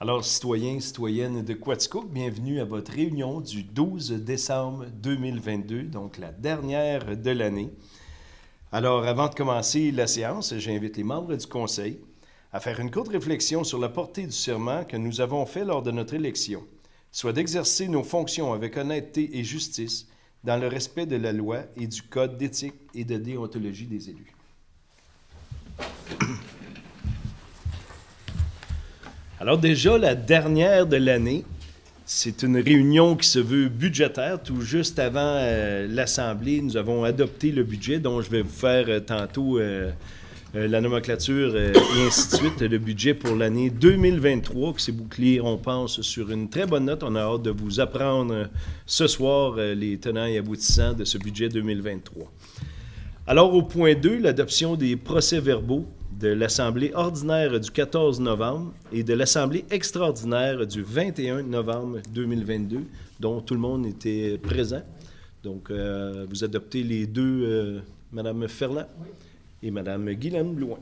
Alors, citoyens, citoyennes de Quaticook, bienvenue à votre réunion du 12 décembre 2022, donc la dernière de l'année. Alors, avant de commencer la séance, j'invite les membres du Conseil à faire une courte réflexion sur la portée du serment que nous avons fait lors de notre élection, soit d'exercer nos fonctions avec honnêteté et justice dans le respect de la loi et du code d'éthique et de déontologie des élus. Alors déjà, la dernière de l'année, c'est une réunion qui se veut budgétaire. Tout juste avant l'Assemblée, nous avons adopté le budget dont je vais vous faire tantôt la nomenclature et ainsi de suite. Le budget pour l'année 2023 qui s'est bouclé, on pense, sur une très bonne note. On a hâte de vous apprendre ce soir les tenants et aboutissants de ce budget 2023. Alors au point 2, l'adoption des procès-verbaux de l'Assemblée ordinaire du 14 novembre et de l'Assemblée extraordinaire du 21 novembre 2022, dont tout le monde était présent. Donc, vous adoptez les deux, Mme Ferland et Mme Guylaine Blouin.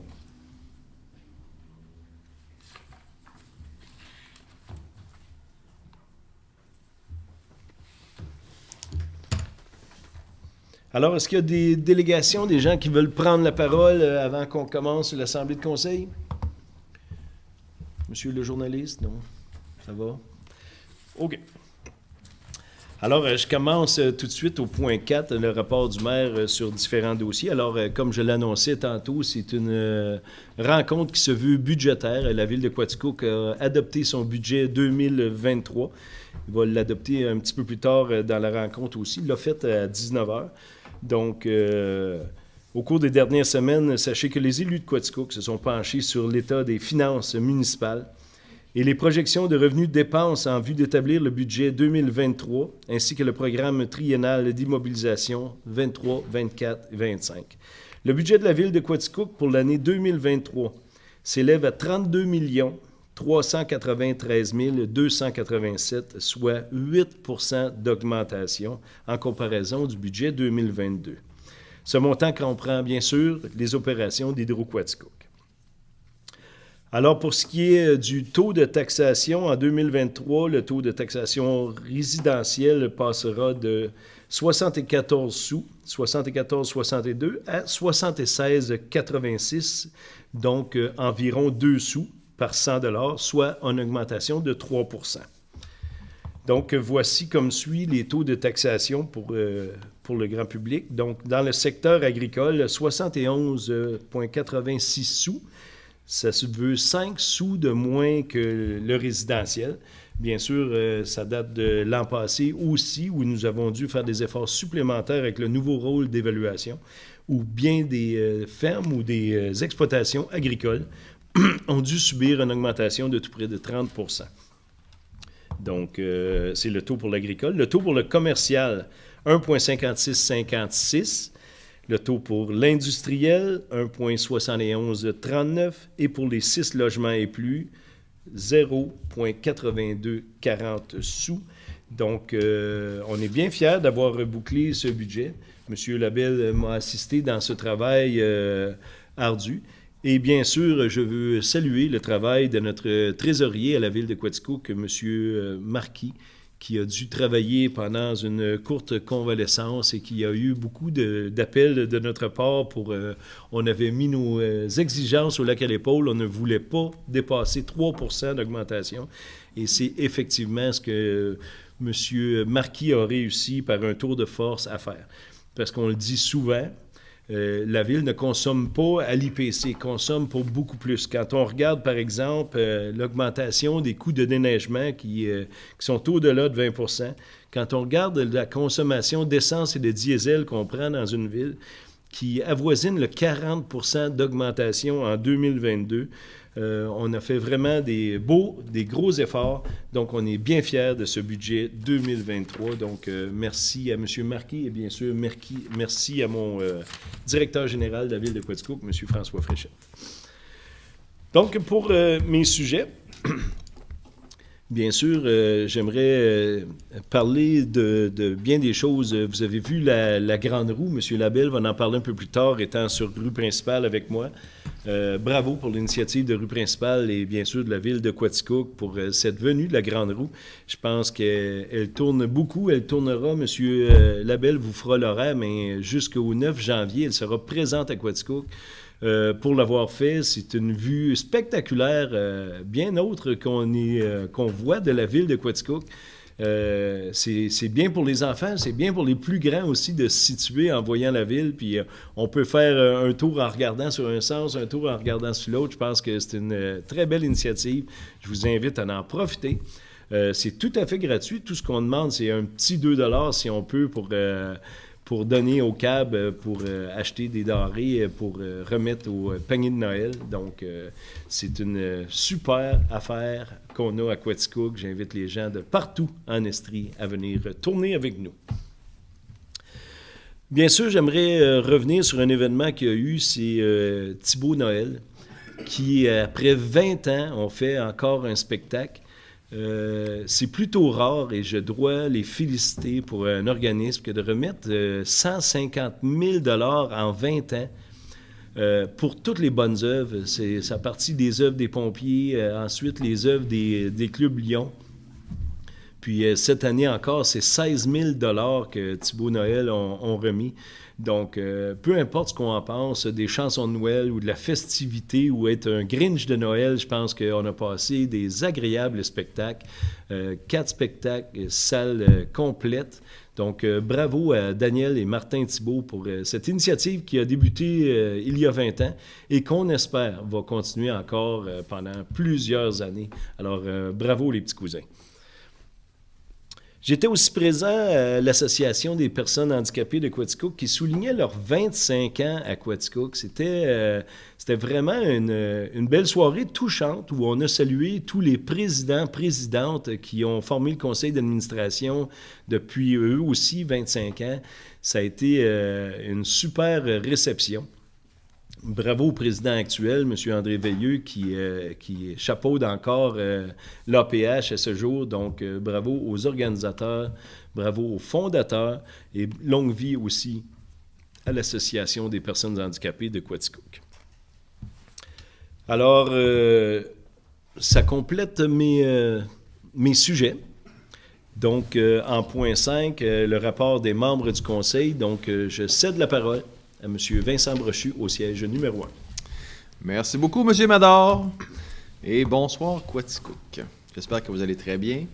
Alors, est-ce qu'il y a des délégations, des gens qui veulent prendre la parole avant qu'on commence l'Assemblée de conseil? Monsieur le journaliste, non? Ça va? OK. Alors, je commence tout de suite au point 4, le rapport du maire sur différents dossiers. Alors, comme je l'annonçais tantôt, c'est une rencontre qui se veut budgétaire. La Ville de Quaticook a adopté son budget 2023. Il va l'adopter un petit peu plus tard dans la rencontre aussi. Il l'a fait à 19h. Donc, au cours des dernières semaines, sachez que les élus de Quaticook se sont penchés sur l'état des finances municipales et les projections de revenus dépenses en vue d'établir le budget 2023, ainsi que le programme triennal d'immobilisation 23, 24 et 25. Le budget de la Ville de Quaticook pour l'année 2023 s'élève à 32 393 287, soit 8 % d'augmentation en comparaison du budget 2022. Ce montant comprend bien sûr les opérations d'Hydro-Quaticook. Alors, pour ce qui est du taux de taxation, en 2023, le taux de taxation résidentielle passera de 74 sous, 74,62 à 76,86, donc environ 2 sous par 100 $, soit en augmentation de 3 %. Donc, voici comme suit les taux de taxation pour le grand public. Donc, dans le secteur agricole, 71,86 sous. Ça se veut 5 sous de moins que le résidentiel. Bien sûr, ça date de l'an passé aussi, où nous avons dû faire des efforts supplémentaires avec le nouveau rôle d'évaluation, où bien des fermes ou des exploitations agricoles ont dû subir une augmentation de tout près de 30 %. Donc, c'est le taux pour l'agricole. Le taux pour le commercial, 1,5656. Le taux pour l'industriel, 1,7139. Et pour les 6 logements et plus, 0,8240 sous. Donc, on est bien fiers d'avoir rebouclé ce budget. Monsieur Labelle m'a assisté dans ce travail ardu. Et bien sûr, je veux saluer le travail de notre trésorier à la Ville de Quaticook, M. Marquis, qui a dû travailler pendant une courte convalescence et qui a eu beaucoup d'appels de notre part pour... on avait mis nos exigences au lac à l'épaule. On ne voulait pas dépasser 3 % d'augmentation. Et c'est effectivement ce que M. Marquis a réussi par un tour de force à faire. Parce qu'on le dit souvent... la Ville ne consomme pas à l'IPC, consomme pour beaucoup plus. Quand on regarde, par exemple, l'augmentation des coûts de déneigement qui sont au-delà de 20 %, quand on regarde la consommation d'essence et de diesel qu'on prend dans une ville qui avoisine le 40 % d'augmentation en 2022, on a fait vraiment des gros efforts. Donc, on est bien fiers de ce budget 2023. Donc, merci à M. Marquis et bien sûr, merci à mon directeur général de la Ville de Quaticook, M. François Fréchette. Donc, pour mes sujets, Bien sûr, j'aimerais parler de bien des choses. Vous avez vu la Grande Roue, M. Labelle va en parler un peu plus tard, étant sur rue principale avec moi. Bravo pour l'initiative de rue principale et bien sûr de la ville de Quaticook pour cette venue de la Grande Roue. Je pense qu'elle tourne beaucoup, elle tournera. M. Labelle vous fera l'horaire, mais jusqu'au 9 janvier, elle sera présente à Quaticook. Pour l'avoir fait, c'est une vue spectaculaire, bien autre qu'on voit de la ville de Quaticook. C'est bien pour les enfants, c'est bien pour les plus grands aussi de se situer en voyant la ville. Puis on peut faire un tour en regardant sur un sens, un tour en regardant sur l'autre. Je pense que c'est une très belle initiative. Je vous invite à en profiter. C'est tout à fait gratuit. Tout ce qu'on demande, c'est un petit 2 $ si on peut pour donner au CAB, pour acheter des denrées, pour remettre au panier de Noël. Donc, c'est une super affaire qu'on a à Quaticook. J'invite les gens de partout en Estrie à venir tourner avec nous. Bien sûr, j'aimerais revenir sur un événement qu'il y a eu, c'est Thibaut Noël, qui, après 20 ans, ont fait encore un spectacle. C'est plutôt rare et je dois les féliciter pour un organisme que de remettre 150 000 $ en 20 ans pour toutes les bonnes œuvres. Ça partit des œuvres des pompiers, ensuite les œuvres des clubs Lyon. Puis cette année encore, c'est 16 000 $ que Thibaut Noël ont remis. Donc, peu importe ce qu'on en pense, des chansons de Noël ou de la festivité ou être un Grinch de Noël, je pense qu'on a passé des agréables spectacles. 4 spectacles, salle complète. Donc, bravo à Daniel et Martin Thibault pour cette initiative qui a débuté il y a 20 ans et qu'on espère va continuer encore pendant plusieurs années. Alors, bravo les petits cousins. J'étais aussi présent à l'Association des personnes handicapées de Quaticook qui soulignait leurs 25 ans à Quaticook. C'était vraiment une belle soirée touchante où on a salué tous les présidents, présidentes qui ont formé le conseil d'administration depuis eux aussi 25 ans. Ça a été une super réception. Bravo au président actuel, M. André Veilleux, qui chapeaude encore l'APH à ce jour. Donc, bravo aux organisateurs, bravo aux fondateurs et longue vie aussi à l'Association des personnes handicapées de Quaticook. Alors, ça complète mes sujets. Donc, en point 5, le rapport des membres du conseil. Donc, je cède la parole à M. Vincent Brochu au siège numéro 1. Merci beaucoup, M. Mador. Et bonsoir, Quaticook. J'espère que vous allez très bien.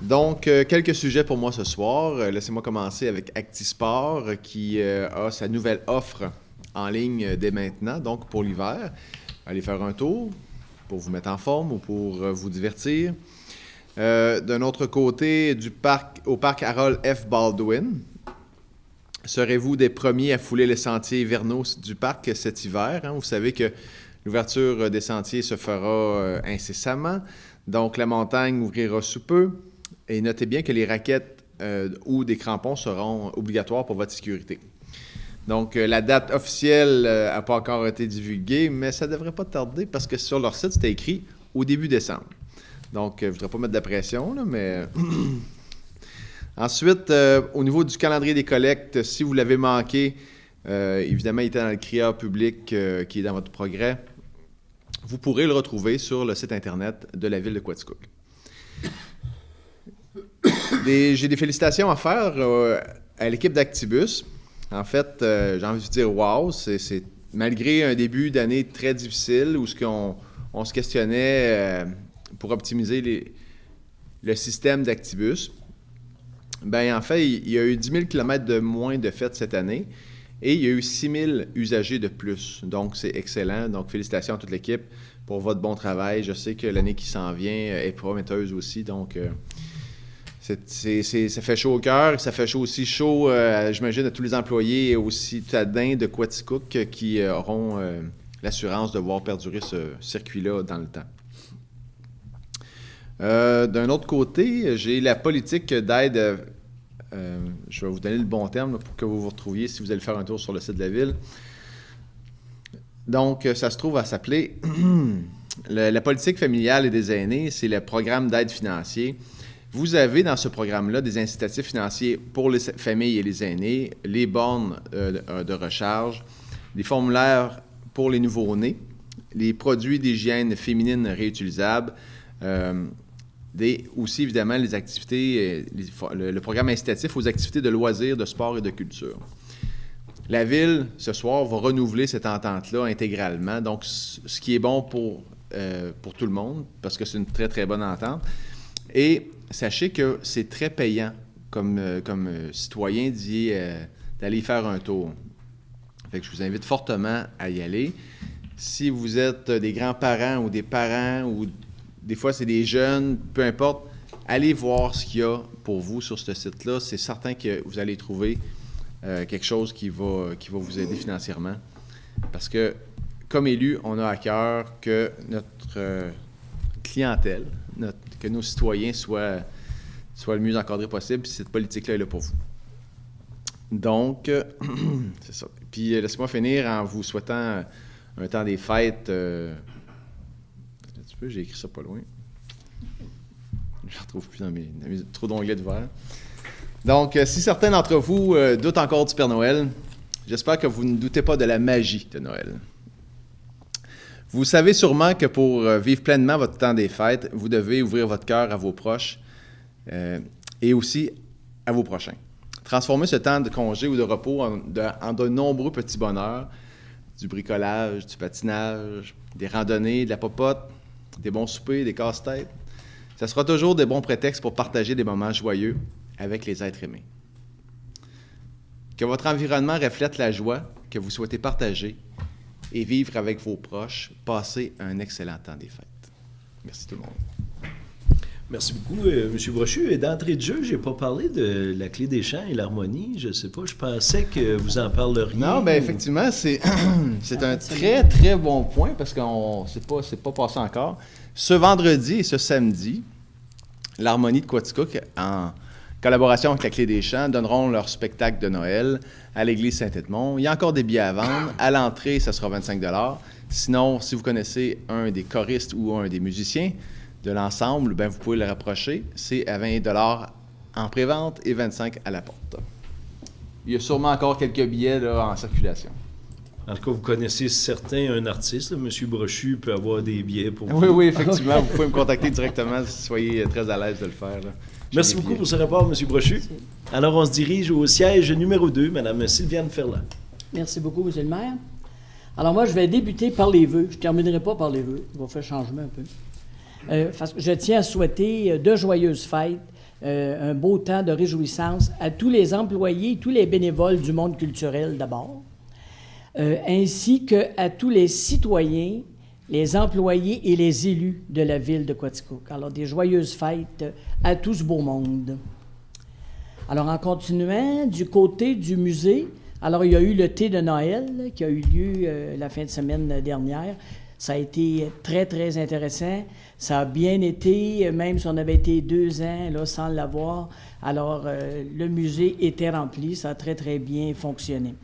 Donc, quelques sujets pour moi ce soir. Laissez-moi commencer avec Actisport qui a sa nouvelle offre en ligne dès maintenant, donc pour l'hiver. Allez faire un tour pour vous mettre en forme ou pour vous divertir. D'un autre côté, au parc Harold F. Baldwin, serez-vous des premiers à fouler les sentiers hivernaux du parc cet hiver? Hein? Vous savez que l'ouverture des sentiers se fera incessamment. Donc, la montagne ouvrira sous peu. Et notez bien que les raquettes ou des crampons seront obligatoires pour votre sécurité. Donc, la date officielle n'a pas encore été divulguée, mais ça ne devrait pas tarder parce que sur leur site, c'était écrit au début décembre. Donc, je ne voudrais pas mettre de la pression, là, mais... Ensuite, au niveau du calendrier des collectes, si vous l'avez manqué, évidemment, il était dans le crieur public qui est dans votre progrès. Vous pourrez le retrouver sur le site Internet de la ville de Quaticook. J'ai des félicitations à faire à l'équipe d'Actibus. En fait, j'ai envie de dire « wow », c'est malgré un début d'année très difficile où on se questionnait pour optimiser le système d'Actibus. Bien, en fait, il y a eu 10 000 km de moins de fêtes cette année et il y a eu 6 000 usagers de plus. Donc, c'est excellent. Donc, félicitations à toute l'équipe pour votre bon travail. Je sais que l'année qui s'en vient est prometteuse aussi. Donc, ça fait chaud au cœur. Ça fait aussi chaud, j'imagine, à tous les employés et aussi citadins de Quaticook qui auront l'assurance de voir perdurer ce circuit-là dans le temps. D'un autre côté, j'ai la politique d'aide, je vais vous donner le bon terme là, pour que vous vous retrouviez si vous allez faire un tour sur le site de la ville. Donc, ça se trouve à s'appeler la politique familiale et des aînés, c'est le programme d'aide financier. Vous avez dans ce programme-là des incitatifs financiers pour les familles et les aînés, les bornes de recharge, des formulaires pour les nouveau-nés, les produits d'hygiène féminine réutilisables, aussi évidemment les activités, le programme incitatif aux activités de loisirs, de sport et de culture. La Ville, ce soir, va renouveler cette entente-là intégralement, donc ce qui est bon pour tout le monde, parce que c'est une très, très bonne entente. Et sachez que c'est très payant comme citoyen d'aller y faire un tour. Fait que je vous invite fortement à y aller. Si vous êtes des grands-parents ou des parents, ou des fois c'est des jeunes, peu importe, allez voir ce qu'il y a pour vous sur ce site-là. C'est certain que vous allez trouver quelque chose qui va vous aider financièrement. Parce que, comme élu, on a à cœur que notre clientèle, que nos citoyens soient le mieux encadrés possible, puis cette politique-là est là pour vous. Donc, c'est ça. Puis, laissez-moi finir en vous souhaitant un temps des fêtes. Un petit peu, j'ai écrit ça pas loin. Je ne retrouve plus dans mes trop d'onglets d'ouvert. Donc, si certains d'entre vous doutent encore du Père Noël, j'espère que vous ne doutez pas de la magie de Noël. Vous savez sûrement que pour vivre pleinement votre temps des fêtes, vous devez ouvrir votre cœur à vos proches et aussi à vos prochains. Transformer ce temps de congé ou de repos en de nombreux petits bonheurs, du bricolage, du patinage, des randonnées, de la popote, des bons soupers, des casse-têtes. Ça sera toujours des bons prétextes pour partager des moments joyeux avec les êtres aimés. Que votre environnement reflète la joie que vous souhaitez partager et vivre avec vos proches. Passez un excellent temps des fêtes. Merci tout le monde. Merci beaucoup, M. Brochu. Et d'entrée de jeu, je n'ai pas parlé de la clé des chants et l'harmonie. Je ne sais pas, je pensais que vous en parleriez. Non, bien effectivement, c'est un très, très bon point parce que c'est pas passé encore. Ce vendredi et ce samedi, l'Harmonie de Quaticook, en collaboration avec la Clé des Chants, donneront leur spectacle de Noël à l'église Saint-Edmond. Il y a encore des billets à vendre. À l'entrée, ça sera 25 $. Sinon, si vous connaissez un des choristes ou un des musiciens de l'ensemble, ben vous pouvez le rapprocher. C'est à 20 $ en pré-vente et 25 à la porte. Il y a sûrement encore quelques billets là, en circulation. En tout cas, vous connaissez un artiste, là, M. Brochu peut avoir des billets pour vous. Oui, effectivement. Vous pouvez me contacter directement si soyez très à l'aise de le faire. Là. Merci beaucoup pour ce rapport, M. Brochu. Alors, on se dirige au siège numéro 2, Mme Sylviane Ferland. Merci beaucoup, M. le maire. Alors, moi, je vais débuter par les vœux. Je ne terminerai pas par les vœux. On va faire changement un peu. Je tiens à souhaiter de joyeuses fêtes, un beau temps de réjouissance à tous les employés et tous les bénévoles du monde culturel d'abord, ainsi qu'à tous les citoyens, les employés et les élus de la ville de Quaticook. Alors, des joyeuses fêtes à tout ce beau monde. Alors, en continuant, du côté du musée, alors il y a eu le thé de Noël qui a eu lieu la fin de semaine dernière. Ça a été très, très intéressant. Ça a bien été, même si on avait été 2 ans là, sans l'avoir. Alors, le musée était rempli. Ça a très, très bien fonctionné.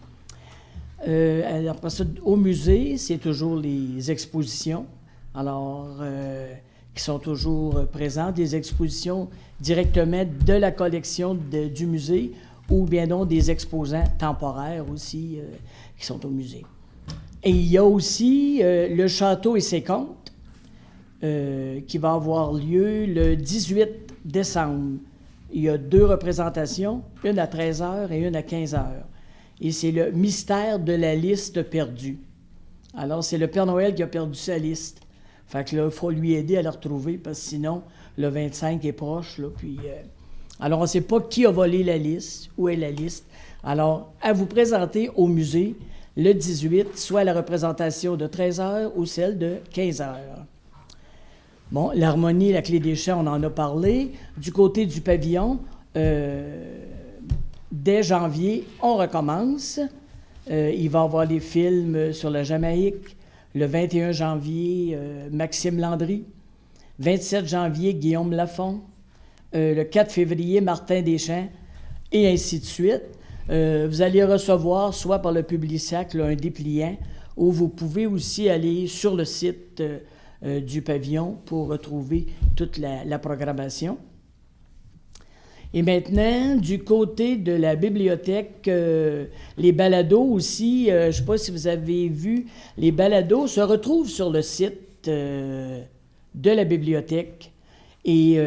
Alors, après ça, au musée, c'est toujours les expositions. Alors, qui sont toujours présentes, des expositions directement de la collection du musée ou bien donc des exposants temporaires aussi qui sont au musée. Et il y a aussi le Château et ses contes qui va avoir lieu le 18 décembre. Il y a 2 représentations, une à 13h et une à 15h. Et c'est le mystère de la liste perdue. Alors, c'est le Père Noël qui a perdu sa liste. Fait que là, il faut lui aider à la retrouver, parce que sinon, le 25 est proche, là, puis... Alors, on ne sait pas qui a volé la liste, où est la liste. Alors, à vous présenter au musée le 18, soit la représentation de 13h ou celle de 15h. Bon, l'harmonie, la clé des chants, on en a parlé. Du côté du pavillon, dès janvier, on recommence. Il va y avoir des films sur la Jamaïque. Le 21 janvier, Maxime Landry. 27 janvier, Guillaume Lafont. Le 4 février, Martin Deschamps. Et ainsi de suite. Vous allez recevoir, soit par le Publisac, là, un dépliant, ou vous pouvez aussi aller sur le site du pavillon pour retrouver toute la programmation. Et maintenant, du côté de la bibliothèque, les balados aussi, je ne sais pas si vous avez vu, les balados se retrouvent sur le site de la bibliothèque. Et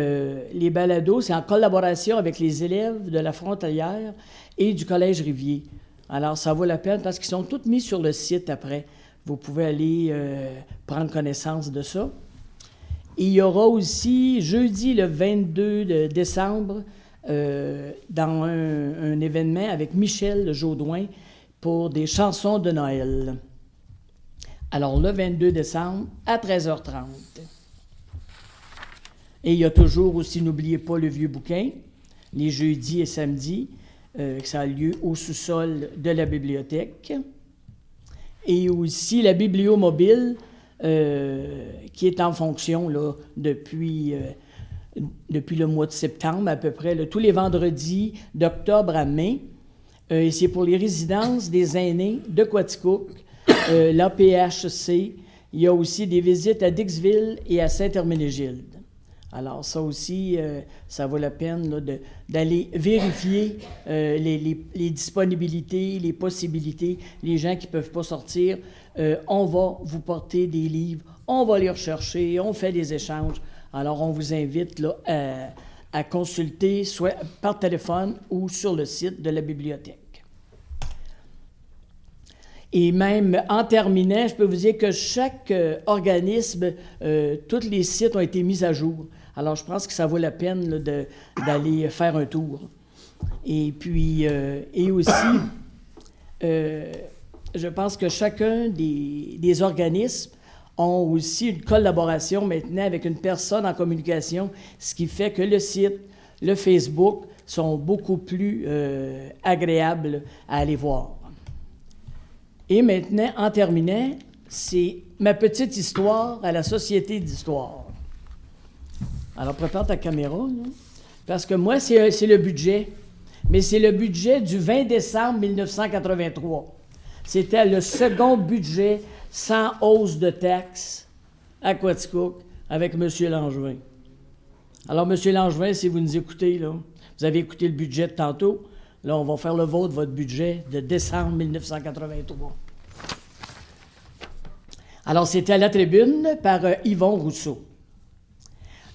les balados, c'est en collaboration avec les élèves de la Frontalière et du Collège Rivier. Alors, ça vaut la peine parce qu'ils sont tous mis sur le site après. Vous pouvez aller prendre connaissance de ça. Et il y aura aussi, jeudi le 22 décembre, dans un événement avec Michel Jaudoin pour des chansons de Noël. Alors, le 22 décembre à 13h30. Et il y a toujours aussi, n'oubliez pas, le Vieux Bouquin, les jeudis et samedis, que ça a lieu au sous-sol de la bibliothèque. Et aussi la bibliomobile, qui est en fonction là, depuis le mois de septembre à peu près, là, tous les vendredis d'octobre à mai. Et c'est pour les résidences des aînés de Quaticook, l'APHC. Il y a aussi des visites à Dixville et à Saint-Herménégilde. Alors ça aussi, ça vaut la peine là, d'aller vérifier les disponibilités, les possibilités, les gens qui ne peuvent pas sortir. On va vous porter des livres, on va les rechercher, on fait des échanges. Alors on vous invite là, à consulter soit par téléphone ou sur le site de la bibliothèque. Et même en terminant, je peux vous dire que chaque organisme, tous les sites ont été mis à jour. Alors, je pense que ça vaut la peine là, d'aller faire un tour. Et puis, et aussi, je pense que chacun des organismes ont aussi une collaboration maintenant avec une personne en communication, ce qui fait que le site, le Facebook sont beaucoup plus agréables à aller voir. Et maintenant, en terminant, c'est ma petite histoire à la Société d'histoire. Alors, prépare ta caméra, là, parce que moi, c'est le budget. Mais c'est le budget du 20 décembre 1983. C'était le second budget sans hausse de taxes à Quaticook avec M. Langevin. Alors, M. Langevin, si vous nous écoutez, là, vous avez écouté le budget de tantôt. Là, on va faire le vote de votre budget de décembre 1983. Alors, c'était à la tribune par Yvon Rousseau.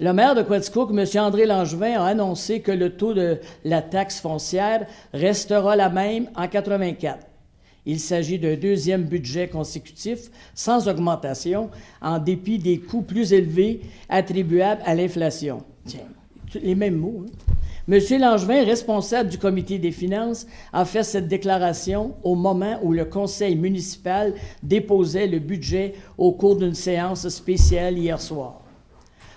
Le maire de Quaticook, M. André Langevin, a annoncé que le taux de la taxe foncière restera la même en 1984. Il s'agit d'un deuxième budget consécutif sans augmentation, en dépit des coûts plus élevés attribuables à l'inflation. Tiens, les mêmes mots. Hein? M. Langevin, responsable du comité des finances, a fait cette déclaration au moment où le conseil municipal déposait le budget au cours d'une séance spéciale hier soir.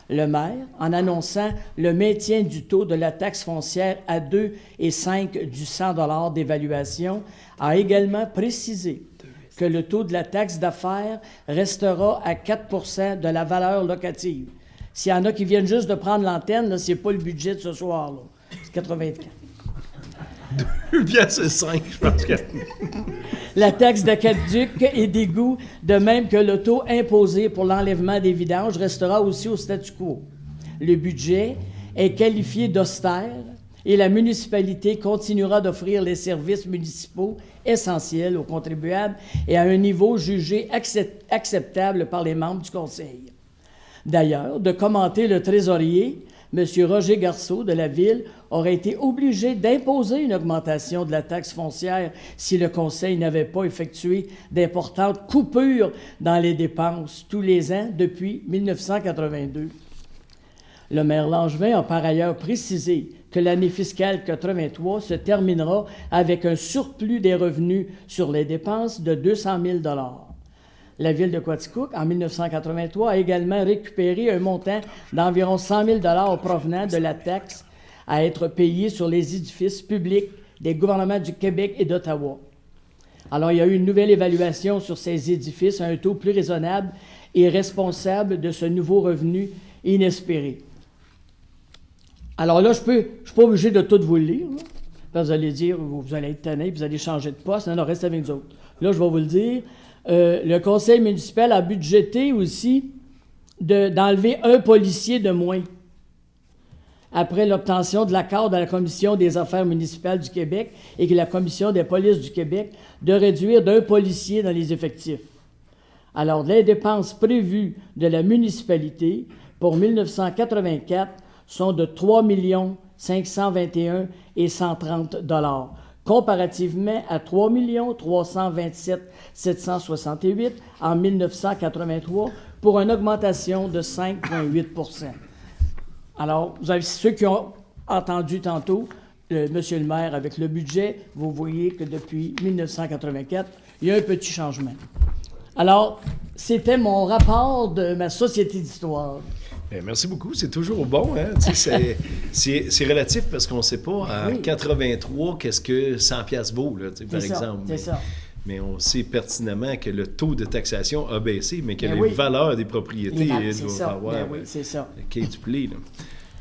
Le maire, en annonçant le maintien du taux de la taxe foncière à 2,5 du 100 d'évaluation, a également précisé que le taux de la taxe d'affaires restera à 4 de la valeur locative. S'il y en a qui viennent juste de prendre l'antenne, ce n'est pas le budget de ce soir, là. C'est 84. 2,5 je pense que... La taxe d'aqueduc et d'égout, de même que le taux imposé pour l'enlèvement des vidanges, restera aussi au statu quo. Le budget est qualifié d'austère et la municipalité continuera d'offrir les services municipaux essentiels aux contribuables et à un niveau jugé acceptable par les membres du conseil. D'ailleurs, de commenter le trésorier, M. Roger Garceau de la Ville aurait été obligé d'imposer une augmentation de la taxe foncière si le Conseil n'avait pas effectué d'importantes coupures dans les dépenses tous les ans depuis 1982. Le maire Langevin a par ailleurs précisé que l'année fiscale 83 se terminera avec un surplus des revenus sur les dépenses de 200 000 $. La Ville de Quaticook, en 1983, a également récupéré un montant d'environ 100 000 $ provenant de la taxe à être payée sur les édifices publics des gouvernements du Québec et d'Ottawa. Alors, il y a eu une nouvelle évaluation sur ces édifices à un taux plus raisonnable et responsable de ce nouveau revenu inespéré. Alors là, je ne suis pas obligé de tout vous le lire. Là. Vous allez dire, vous allez être tanné, vous allez changer de poste. Non, reste avec nous autres. Là, je vais vous le dire. Le conseil municipal a budgété aussi d'enlever un policier de moins après l'obtention de l'accord de la Commission des affaires municipales du Québec et que la Commission des polices du Québec de réduire d'un policier dans les effectifs. Alors, les dépenses prévues de la municipalité pour 1984 sont de 3 521 et 130 $, comparativement à 3 327 768 en 1983, pour une augmentation de 5,8 %. Alors, vous avez ceux qui ont entendu tantôt, Monsieur le maire, avec le budget, vous voyez que depuis 1984, il y a un petit changement. Alors, c'était mon rapport de ma société d'histoire. Bien, merci beaucoup. C'est toujours bon. Hein? C'est relatif parce qu'on ne sait pas en 83 qu'est-ce que 100 piastres vaut, là, par exemple. C'est ça. Mais on sait pertinemment que le taux de taxation a baissé, mais que Ben les oui. valeurs des propriétés doivent avoir c'est ça. quintuplé.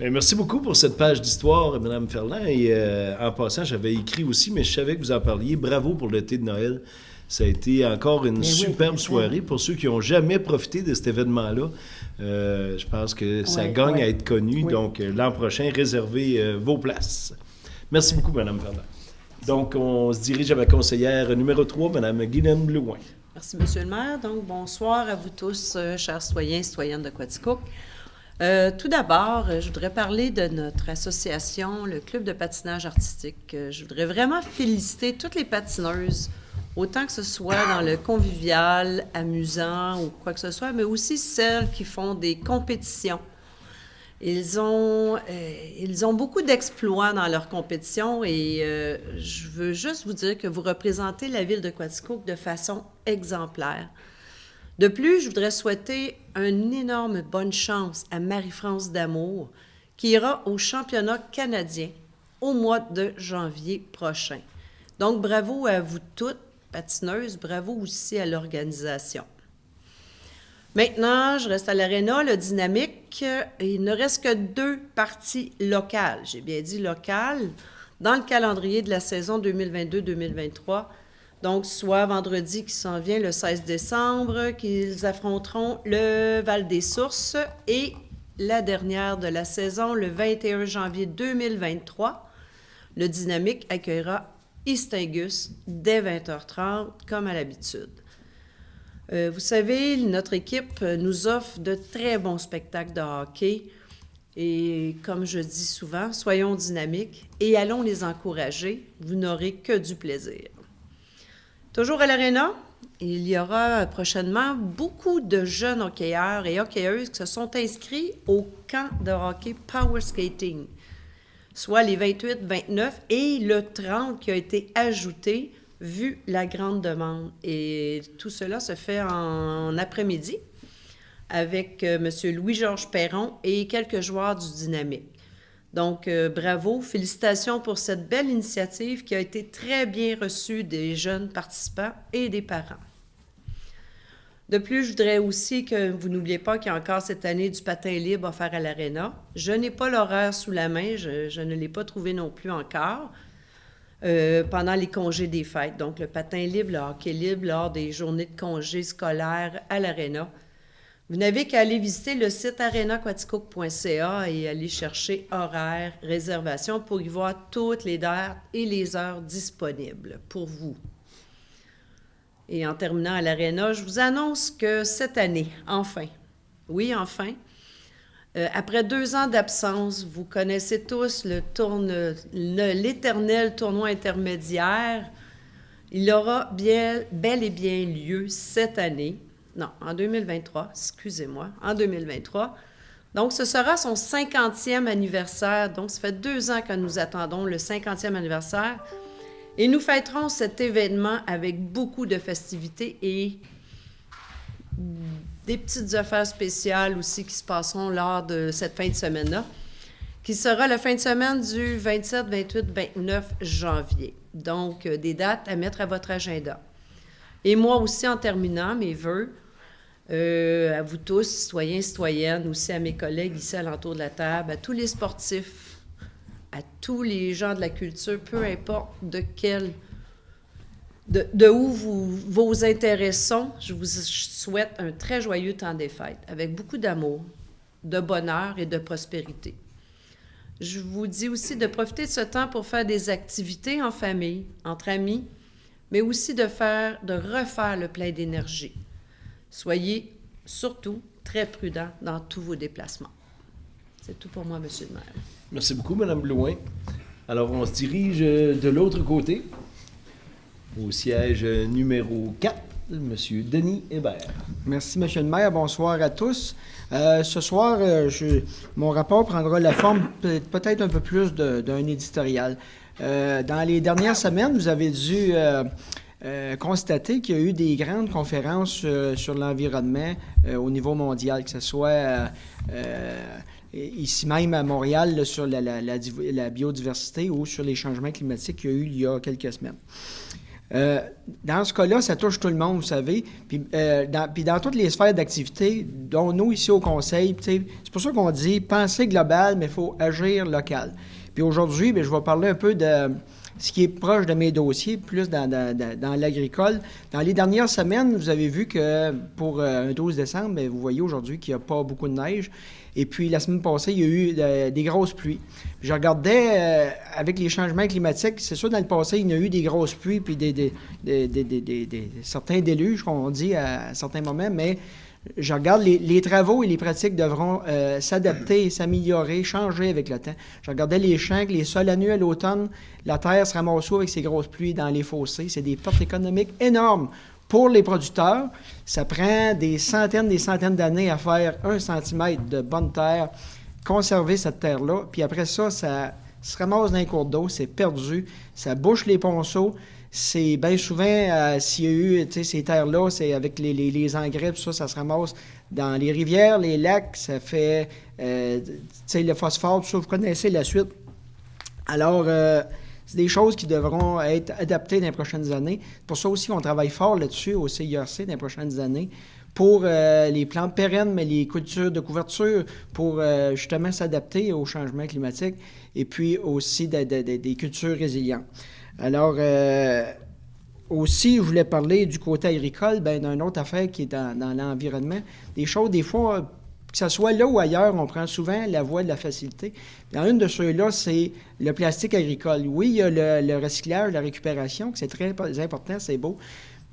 Merci beaucoup pour cette page d'histoire, Mme Ferland. Et en passant, j'avais écrit aussi, mais je savais que vous en parliez. Bravo pour le thé de Noël. Ça a été encore une superbe soirée. Pour ceux qui n'ont jamais profité de cet événement-là, je pense que ça gagne à être connu. Oui. Donc, l'an prochain, réservez vos places. Merci beaucoup, Mme Ferland. Donc, on se dirige à ma conseillère numéro 3, Mme Guylaine Blouin. Merci, M. le maire. Donc, bonsoir à vous tous, chers citoyens et citoyennes de Quaticook. Tout d'abord, je voudrais parler de notre association, le Club de patinage artistique. Je voudrais vraiment féliciter toutes les patineuses, autant que ce soit dans le convivial, amusant ou quoi que ce soit, mais aussi celles qui font des compétitions. Ils ont beaucoup d'exploits dans leurs compétitions et je veux juste vous dire que vous représentez la ville de Quaticook de façon exemplaire. De plus, je voudrais souhaiter une énorme bonne chance à Marie-France Damour qui ira au championnat canadien au mois de janvier prochain. Donc, bravo à vous toutes, patineuses, bravo aussi à l'organisation. Maintenant, je reste à l'Arena, le Dynamique. Il ne reste que 2 parties locales, j'ai bien dit locales, dans le calendrier de la saison 2022-2023. Donc, soit vendredi qui s'en vient, le 16 décembre, qu'ils affronteront le Val-des-Sources et la dernière de la saison, le 21 janvier 2023. Le Dynamique accueillera Istingus dès 20h30, comme à l'habitude. Vous savez, notre équipe nous offre de très bons spectacles de hockey et, comme je dis souvent, soyons dynamiques et allons les encourager. Vous n'aurez que du plaisir. Toujours à l'Arena, il y aura prochainement beaucoup de jeunes hockeyeurs et hockeyeuses qui se sont inscrits au camp de hockey Power Skating, soit les 28, 29 et le 30 qui a été ajouté vu la grande demande. Et tout cela se fait en après-midi avec M. Louis-Georges Perron et quelques joueurs du Dynamique. Donc, bravo, félicitations pour cette belle initiative qui a été très bien reçue des jeunes participants et des parents. De plus, je voudrais aussi que vous n'oubliez pas qu'il y a encore cette année du patin libre offert à l'Arena. Je n'ai pas l'horaire sous la main, je ne l'ai pas trouvé non plus encore. Pendant les congés des fêtes. Donc, le patin libre, le hockey libre, lors des journées de congés scolaires à l'Arena. Vous n'avez qu'à aller visiter le site arenaquaticook.ca et aller chercher horaires, réservations pour y voir toutes les dates et les heures disponibles pour vous. Et en terminant à l'Arena, je vous annonce que cette année, enfin, après 2 ans d'absence, vous connaissez tous l'éternel tournoi intermédiaire. Il aura bel et bien lieu cette année. Non, en 2023, excusez-moi, en 2023. Donc, ce sera son 50e anniversaire. Donc, ça fait 2 ans que nous attendons le 50e anniversaire. Et nous fêterons cet événement avec beaucoup de festivités et des petites affaires spéciales aussi qui se passeront lors de cette fin de semaine-là, qui sera la fin de semaine du 27, 28, 29 janvier. Donc, des dates à mettre à votre agenda. Et moi aussi, en terminant, mes vœux à vous tous, citoyens, citoyennes, aussi à mes collègues ici à l'entour de la table, à tous les sportifs, à tous les gens de la culture, peu importe de quelle de où vos intérêts sont, je vous souhaite un très joyeux temps des fêtes, avec beaucoup d'amour, de bonheur et de prospérité. Je vous dis aussi de profiter de ce temps pour faire des activités en famille, entre amis, mais aussi de refaire le plein d'énergie. Soyez surtout très prudents dans tous vos déplacements. C'est tout pour moi, Monsieur le maire. Merci beaucoup, Mme Blouin. Alors, on se dirige de l'autre côté, au siège numéro 4, M. Denis Hébert. Merci, Monsieur le maire. Bonsoir à tous. Ce soir, mon rapport prendra la forme peut-être un peu plus d'un éditorial. Dans les dernières semaines, vous avez dû constater qu'il y a eu des grandes conférences sur l'environnement au niveau mondial, que ce soit ici même à Montréal là, sur la biodiversité ou sur les changements climatiques qu'il y a eu il y a quelques semaines. Dans ce cas-là, ça touche tout le monde, vous savez. Puis dans toutes les sphères d'activité, dont nous, ici au Conseil, c'est pour ça qu'on dit penser global, mais il faut agir local. Puis aujourd'hui, je vais parler un peu de ce qui est proche de mes dossiers, plus dans l'agricole. Dans les dernières semaines, vous avez vu que pour un 12 décembre, vous voyez aujourd'hui qu'il n'y a pas beaucoup de neige. Et puis, la semaine passée, il y a eu des grosses pluies. Je regardais, avec les changements climatiques, c'est sûr, dans le passé, il y a eu des grosses pluies puis certains déluges, qu'on dit à certains moments, mais je regarde, les travaux et les pratiques devront s'adapter, s'améliorer, changer avec le temps. Je regardais les champs, les sols à l'automne, la terre se ramasse avec ces grosses pluies dans les fossés. C'est des pertes économiques énormes. Pour les producteurs, ça prend des centaines d'années à faire 1 centimètre de bonne terre, conserver cette terre-là, puis après ça, ça se ramasse dans les cours d'eau, c'est perdu, ça bouche les ponceaux. C'est bien souvent, s'il y a eu ces terres-là, c'est avec les engrais, tout ça, ça se ramasse dans les rivières, les lacs, ça fait le phosphore, tout ça, vous connaissez la suite. Alors, c'est des choses qui devront être adaptées dans les prochaines années. Pour ça aussi, on travaille fort là-dessus au CIRC dans les prochaines années pour les plantes pérennes, mais les cultures de couverture pour justement s'adapter au changement climatique et puis aussi des cultures résilientes. Alors, aussi, je voulais parler du côté agricole, d'une autre affaire qui est dans l'environnement. Des choses, des fois, que ce soit là ou ailleurs, on prend souvent la voie de la facilité. Dans une de ceux-là, c'est le plastique agricole. Oui, il y a le recyclage, la récupération, que c'est très important, c'est beau.